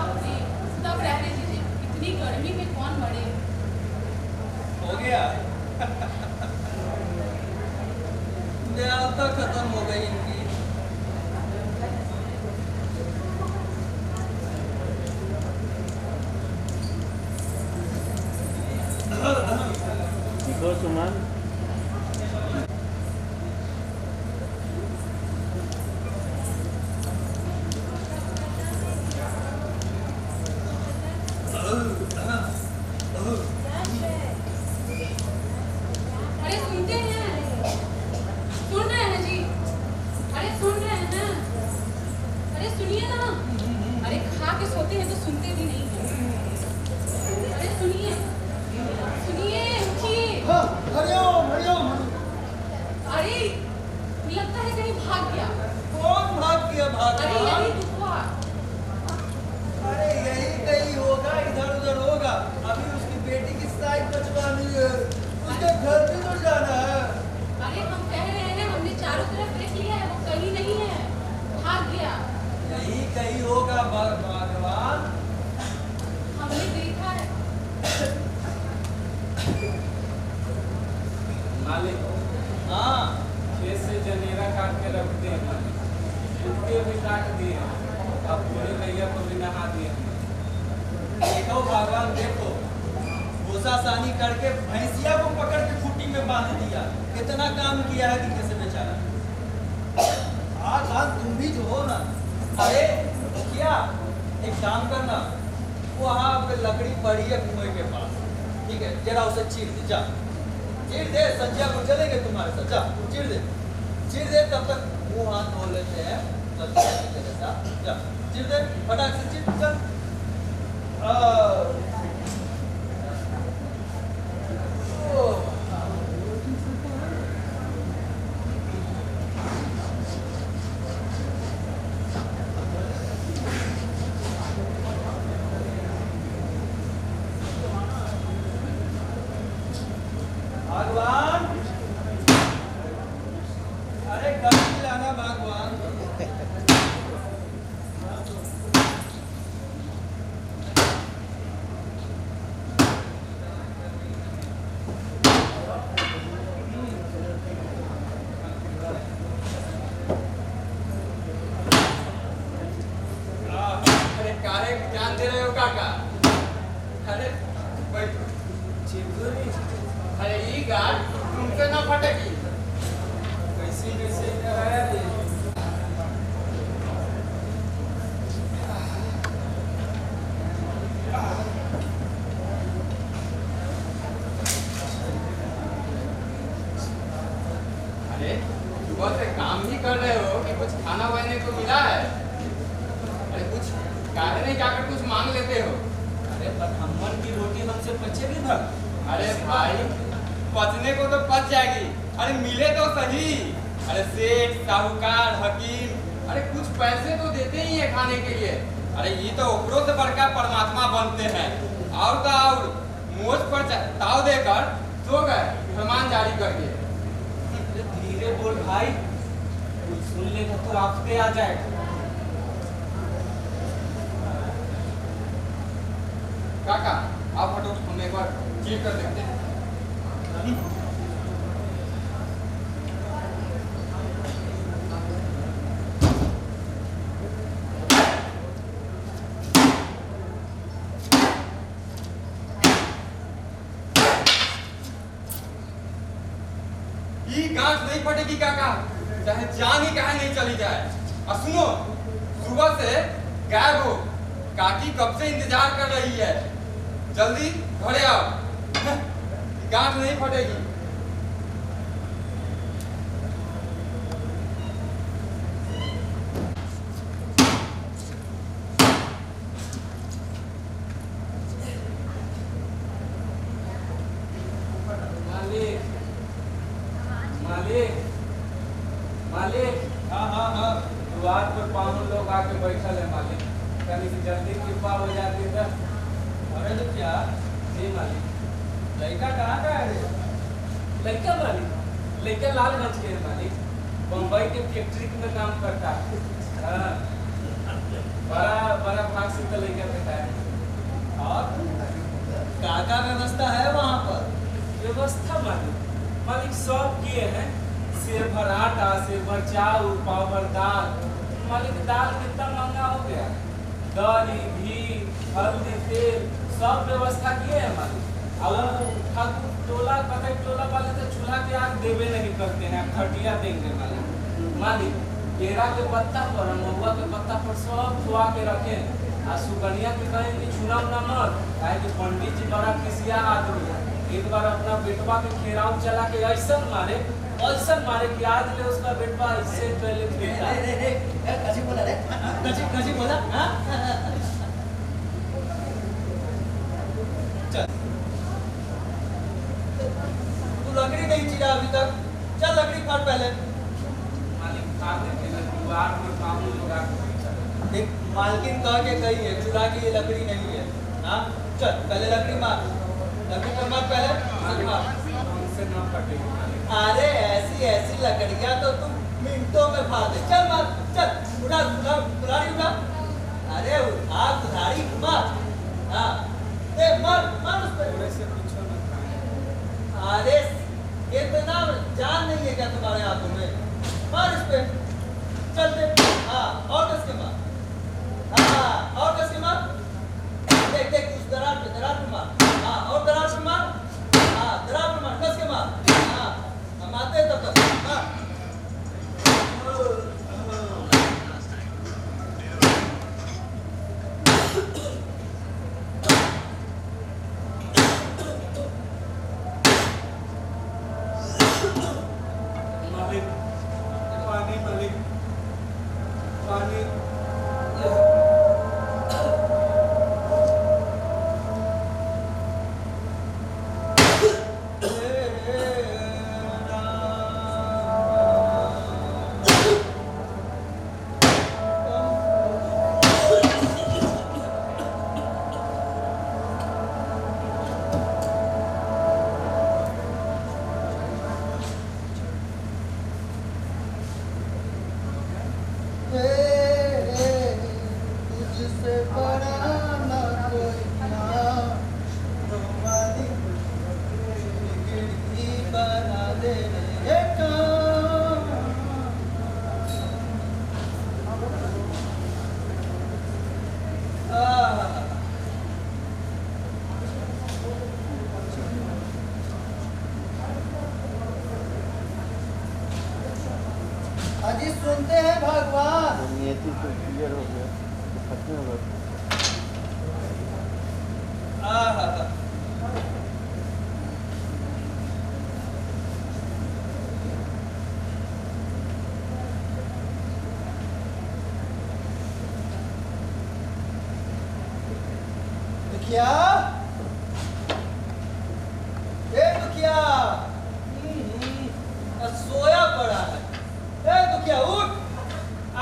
तब रहने दीजिए, इतनी गर्मी में कौन मरे। हो गया। दयालुता खत्म हो गई इनकी। देखो सुमन, अरे सुनते हैं, सुन रहे हैं जी? अरे सुन रहे हैं? अरे सुनिए ना। अरे खा के सोते हैं तो सुनते भी नहीं हैं। अरे सुनिए, सुनिए, उठिए। हरिओम काट दिए, अब पूरे भैया को भी नहा दिए। देखो भगवान देखो, भूसा सानी करके भैंसिया को पकड़ के खूंटी में बांध दिया। कितना काम किया है कि कैसे बेचारा। आज तुम भी जो हो ना, अरे क्या एक काम करना, वहाँ पे लकड़ी पड़ी है कुएं के पास, ठीक है, जरा उसे चीर दे, जा चीर दे, संजय को चलेंगे तुम्हारे साथ, जा चीर दे तब तक मुंह हाथ धो लेते हैं, जा चीर दे, फटाक से चीर, चल। भगवान, अरे गाड़ी लाना भगवान। अरे काहे ध्यान दे रहे हो काका? अरे बैठो। अरे ये गाड़ तुमसे ना फटेगी। कैसे कराया दे। अरे सुबह से काम ही कर रहे हो कि कुछ खाना वाने को मिला है? अरे कुछ काहे नहीं जाकर कुछ मांग लेते हो? अरे पर हमन की रोटी हमसे बचेगी भग। अरे भाई पचने को तो पच जाएगी, अरे मिले तो सही। अरे सेठ, साहूकार, हकीम, अरे कुछ पैसे तो देते ही है खाने के लिए। अरे ये तो ओकरों से बड़का परमात्मा बनते हैं। और तो और मोज पर ताव देकर सो गए फरमान जारी करके। धीरे बोल भाई, कुछ सुन लेगा तो आपके आ जाएगा। काका आप हटो, हम एक बार चीर कर देखते हैं। ये गांठ नहीं फटेगी काका, चाहे जान ही कहीं नहीं चली जाए। और सुनो, सुबह से गायब हो, काकी कब से इंतजार कर रही है, जल्दी घरे आओ, गांठ नहीं फटेगी। मालिक, हाँ, द्वार पर 5 लोग आके बैठल है मालिक, कभी जल्दी कृपा हो जाती है। अरे तो क्या जी मालिक, लड़का कहाँ का है? लड़का मालिक, लड़का लालगंज के है मालिक, बम्बई के फैक्ट्री में काम करता है। बड़ा भाग से तो लड़का बेटा है। और क्या व्यवस्था है वहाँ पर? व्यवस्था मालिक सब किए हैं, सेर भर आटा, सेर भर चावल, पाव भर दाल। मालिक दाल कितना महंगा हो गया, दही, घी, हल्दी, तेल सब व्यवस्था किए हैं मालिक। और टोला वाले तो चूल्हा के आग देवे नहीं करते हैं, खटिया देंगे मालिक। केरा के पत्ता पर, महुआ के पत्ता पर सब धोआ के रखे। आ सुगनिया के कहें कि चूना उना मत, काहे कि पंडित जी बड़ा किसिया आदमी है। एक बार अपना बेटवा के घेराव चला के ऐसा मारे कि आज ले उसका बेटवा इससे पहले कजी बोला रे, कजी बोला। चल, तू लकड़ी नहीं चीरा अभी तक, चल लकड़ी काट पहले। मालिक काट देंगे, द्वार में कामू लोग आके देख, मालकिन कह के गई है चुरा की ये लकड़ी नहीं है। हाँ चल पहले लकड़ी मार, लकड़ी पर मार पहले, मार। हमसे ना पटेगी। अरे ऐसी लकड़ियां तो तुम मिनटों में फाड़ दे। चल मार, चल उठा कुल्हाड़ी उठा। अरे उठा कुल्हाड़ी मार। हाँ दे, मार उस पे। अरे इतना जान नहीं है क्या तुम्हारे हाथों में? मार इस पे, चल दे। हाँ और दरार पे मार। हाँ और दरार पे मार। हाँ दरार पे मार, कस के मार। हाँ हम आते हैं तब तक। हाँ मालिक, पानी मालिक, पानी। तुझसे बड़ा ना कोई ना, तुम्हारी गिरगी बना देने का। अजी सुनते हैं भगवान। ये तो क्लियर हो गया, खत्म हो गया। दुखिया, दुखिया सोया पड़ा है। दुखिया उठ,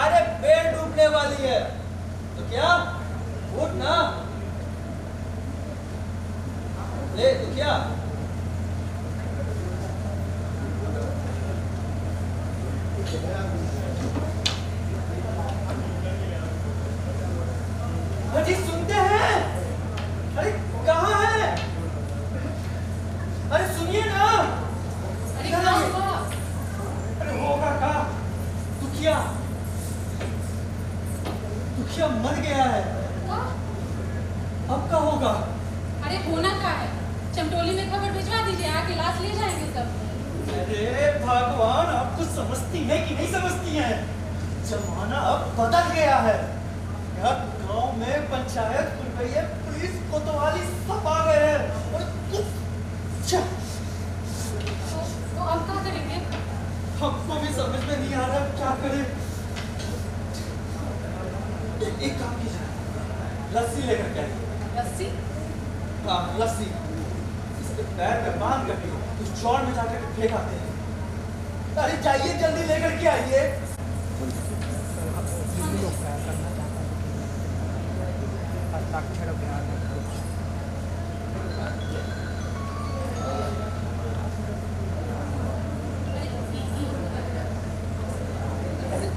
अरे बेल डूबने वाली है। दुखिया उठ ना, ले दुखिया। अजी सुनते हैं? अरे कहाँ है? अरे सुनिए ना। अरे क्या हुआ? अरे होगा क्या? दुखिया, दुखिया मर गया है। क्या? अब क्या होगा? अरे होना क्या है? चमटोली में खबर भिजवा दीजिए, आके लाश ले जाएंगे सब। अरे भगवान, आप कुछ समझती हैं कि नहीं समझती हैं? जमाना अब बदल गया है। यार गांव में पंचायत खुल गई है, पुलिस कोतवाली सब आ गए हैं और तो अब क्या करेंगे? हमको भी समझ में नहीं आ रहा क्या करें। एक काम कीजिए, लस्सी लेकर के आइए। लस्सी? हाँ लस्सी, इसके पैर में बांध करके उस चौड़ में जाकर फेंक आते हैं। अरे जाइए जल्दी लेकर के आइए।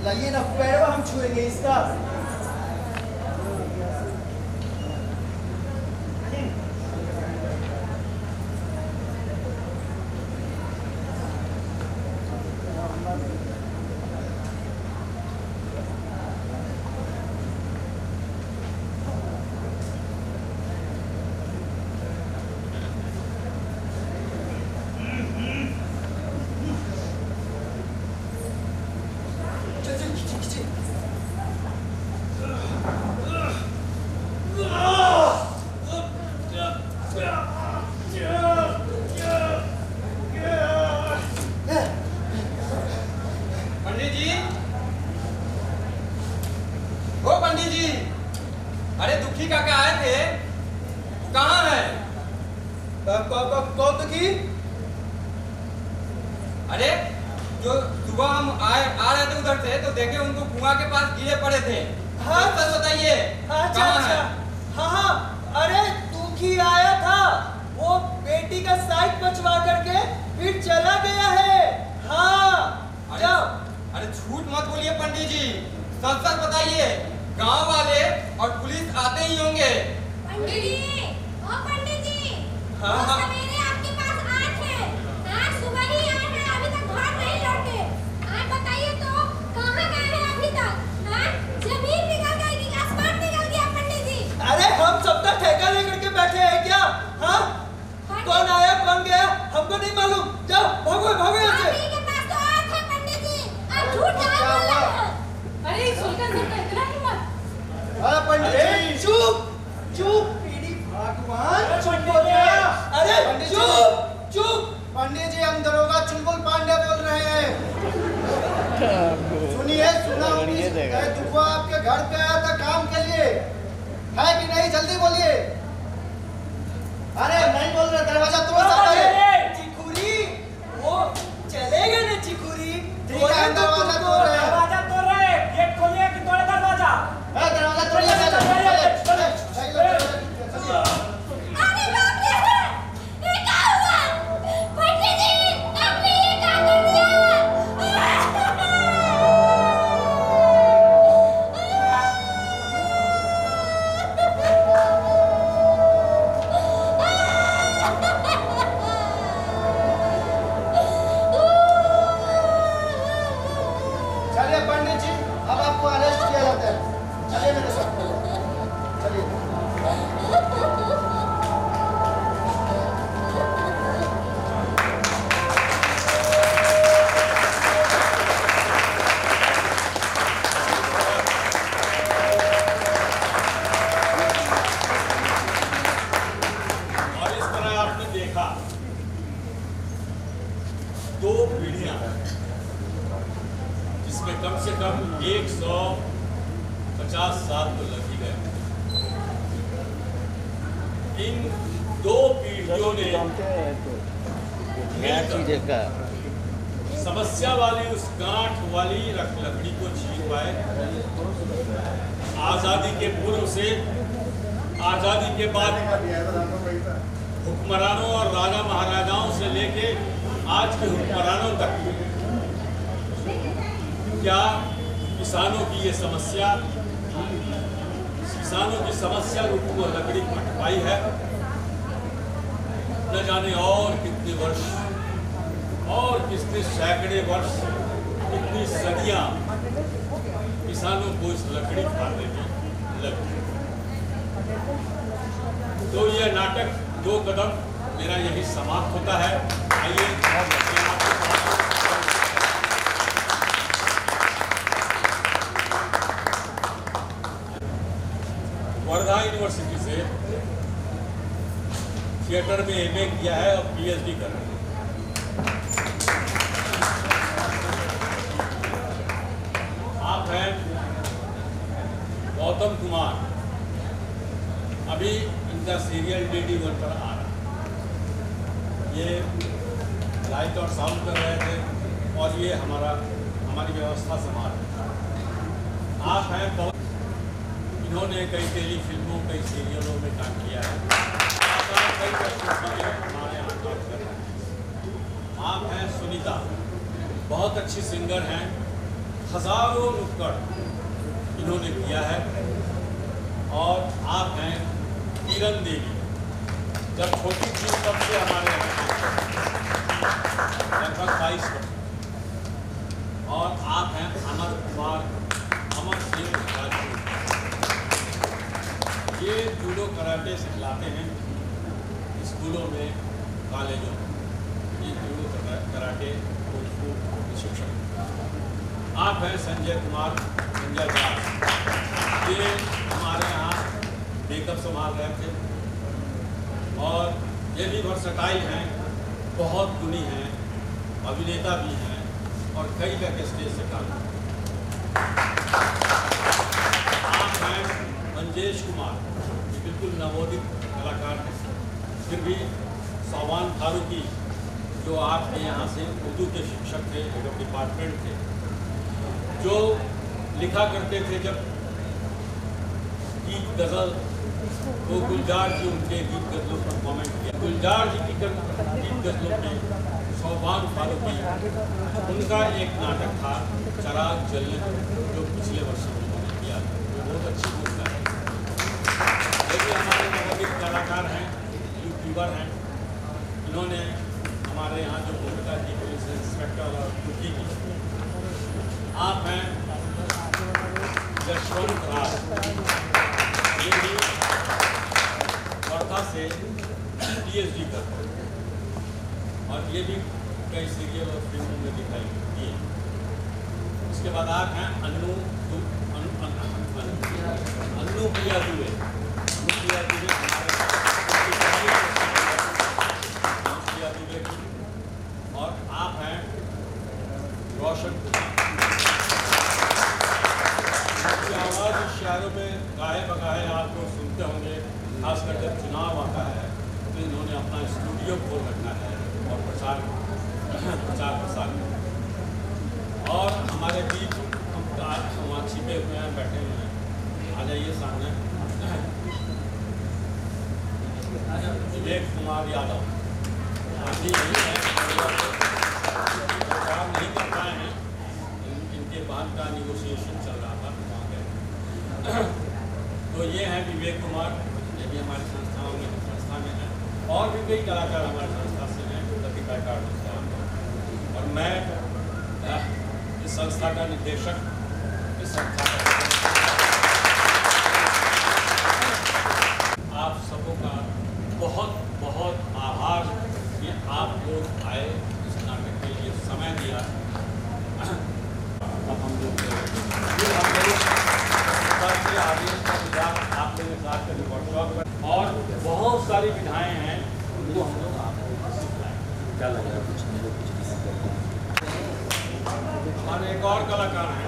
लाइए ना, पैरवा हम छुएंगे इसका। पंडित जी, ओ पंडित जी, अरे दुखी काका आए थे, कहाँ है? कौन दुखी? अरे जो सुबह हम आ रहे थे उधर से तो देखे उनको कुआं के पास गिरे पड़े थे। हाँ सच बताइए, अच्छा कहाँ अच्छा, है? हाँ हाँ, अरे दुखी आया था, वो बेटी का साइड बचवा करके फिर चला गया है। हाँ जाओ। अरे झूठ मत बोलिए पंडित जी, सच सच बताइए, गांव वाले और पुलिस आते ही होंगे। पंडित जी, ओ पंडित जी, हाँ हाँ, सवेरे आपके पास आए थे, आज सुबह ही आए हैं, अभी तक घर नहीं लौटे। आज बताइए तो कहाँ गए हैं अभी तक? हाँ, जमीन निकल गई कि आसमान निकल गया पंडित जी? अरे हम सबका ठेका लेकर के बैठे हैं क्या? हमको नहीं मालूम। जाओ भागो भागो यहाँ से। आपके पास तो आँख है पंडित जी, आप झूठ क्या बोल रहे हैं? अरे सुल्तान सर का इतना हिम्मत। हाँ पंडित जी चुप चुप। पीड़ी भगवान चुप हो गया। अरे चुप चुप। पंडित जी हम दरोगा चुलबुल पांडे बोल रहे हैं। सुनिए सुना दुखुआ आपके घर पे आया था काम के लिए, है कि नहीं? जल्दी बोलिए। अरे नहीं बोल रहे, दरवाजा तोड़ सकते हैं। चिकुरी वो चलेगा ना चिकुरी। ठीक है दरवाजा तोड़ रहे हैं। दरवाजा तोड़ रहे हैं। गेट खोलिए कि तोड़े दरवाजा? दरवाजा तोड़िए। अरे बाप रे, ये क्या हुआ? पंडित जी, आपने ये क्या कर दिया? चलिए पंडित जी अब आपको अरेस्ट किया जाता है। चलिए मेरे साथ चलिए। और इस तरह आपने देखा 2 पीढ़ियां जिसमें कम से कम 150 साल तो लग ही गए। इन 2 पीढ़ियों ने समस्या वाली उस गांठ वाली लकड़ी को छीन पाए। आजादी के पूर्व से आजादी के बाद हुक्मरानों और राजा महाराजाओं से लेके आज के हुक्मरानों तक क्या किसानों की ये समस्या, किसानों की समस्या रूप को लकड़ी पटवाई है। न जाने और कितने वर्ष और कितने सैकड़े वर्ष, कितनी सदियां किसानों को इस लकड़ी काटने में लगी। तो यह नाटक 2 कदम मेरा यही समाप्त होता है। आइए वर्धा यूनिवर्सिटी से थिएटर में एमए किया है और पीएचडी कर रहे हैं। आप हैं गौतम कुमार। अभी इनका सीरियल DD1 पर आ रहा है। ये लाइट और साउंड कर रहे थे और ये हमारी व्यवस्था संभाल रहे। आप हैं बहुत, इन्होंने कई टेली फिल्मों, कई सीरियलों में काम किया है। कई हमारे यहाँ काम कर रहे हैं। आप हैं सुनीता, बहुत अच्छी सिंगर हैं। हजारों नुक्कड़ इन्होंने किया है। और आप हैं किरण देवी, जब छोटी थी तब से हमारे यहाँ लगभग 22 वर्ष। और आप हैं अमर कुमार, अमर सिंह राजपूत। ये जूडो कराटे सिखलाते हैं स्कूलों में, कॉलेजों में। ये जूडो कराटे शिक्षक। आप हैं संजय कुमार, संजय दास। ये हमारे यहाँ मेकअप संभाल रहे थे। और ये भी वर्सटाइल हैं, बहुत गुणी हैं, अभिनेता भी हैं और कई जगह स्टेज से काम। आप हैं मंजेश कुमार, बिल्कुल नवोदित कलाकार हैं। फिर भी सावान फारूकी, जो आपके यहाँ से उर्दू के शिक्षक थे, हेड ऑफ डिपार्टमेंट थे, जो लिखा करते थे जब गीत गज़ल, तो गुलजार जी उनके गीत गज़लों पर कमेंट किया। गुलजार जी की गीत गज़लों में सावान फारूकी, उनका एक नाटक था चराग जलने, जो पिछले वर्ष उन्होंने किया था। बहुत अच्छी भूमिका है। ये भी हमारे नवोदित कलाकार हैं, यूट्यूबर हैं। इन्होंने हमारे यहाँ जो भूमिका की, पुलिस इंस्पेक्टर और कुकी की। आप हैं यशवंत राज, ये भी वर्धा से PhD करते हैं। और ये भी कई सीरियल और फिल्मों में दिखाई दिए। इसके बाद आप हैं अन्नू प्रिया दुबे। और आप हैं रोशन की आवाज़ शहरों में गाहे बगाहे आप लोग सुनते होंगे, खासकर जब चुनाव आता है तो इन्होंने अपना स्टूडियो खोल रखा है और प्रचार प्रसार और हमारे बीच हम वहाँ छिपे हुए हैं, बैठे हुए हैं। आ जाइए सामने। विवेक कुमार यादव अभी नहीं है, प्रचार नहीं कर पाए हैं, इनके बाद का निगोशिएशन चल रहा था वहाँ पे। तो ये हैं विवेक कुमार, ये भी हमारी संस्था में है और भी कई कलाकार हमारी संस्था से हैं, लतिका कार्ड और मैं इस संस्था का निदेशक, इस संस्था का आप सबों का बहुत बहुत आभार कि आप लोग आए, इस नाटक के लिए समय दिया। अब हम लोग आगे आप लोगों के साथ कभी वर्कशॉप और बहुत सारी विधाएं हैं जो हम लोग आपको सिखाएं। क्या लग रहा है? कुछ हमारे एक और कलाकार हैं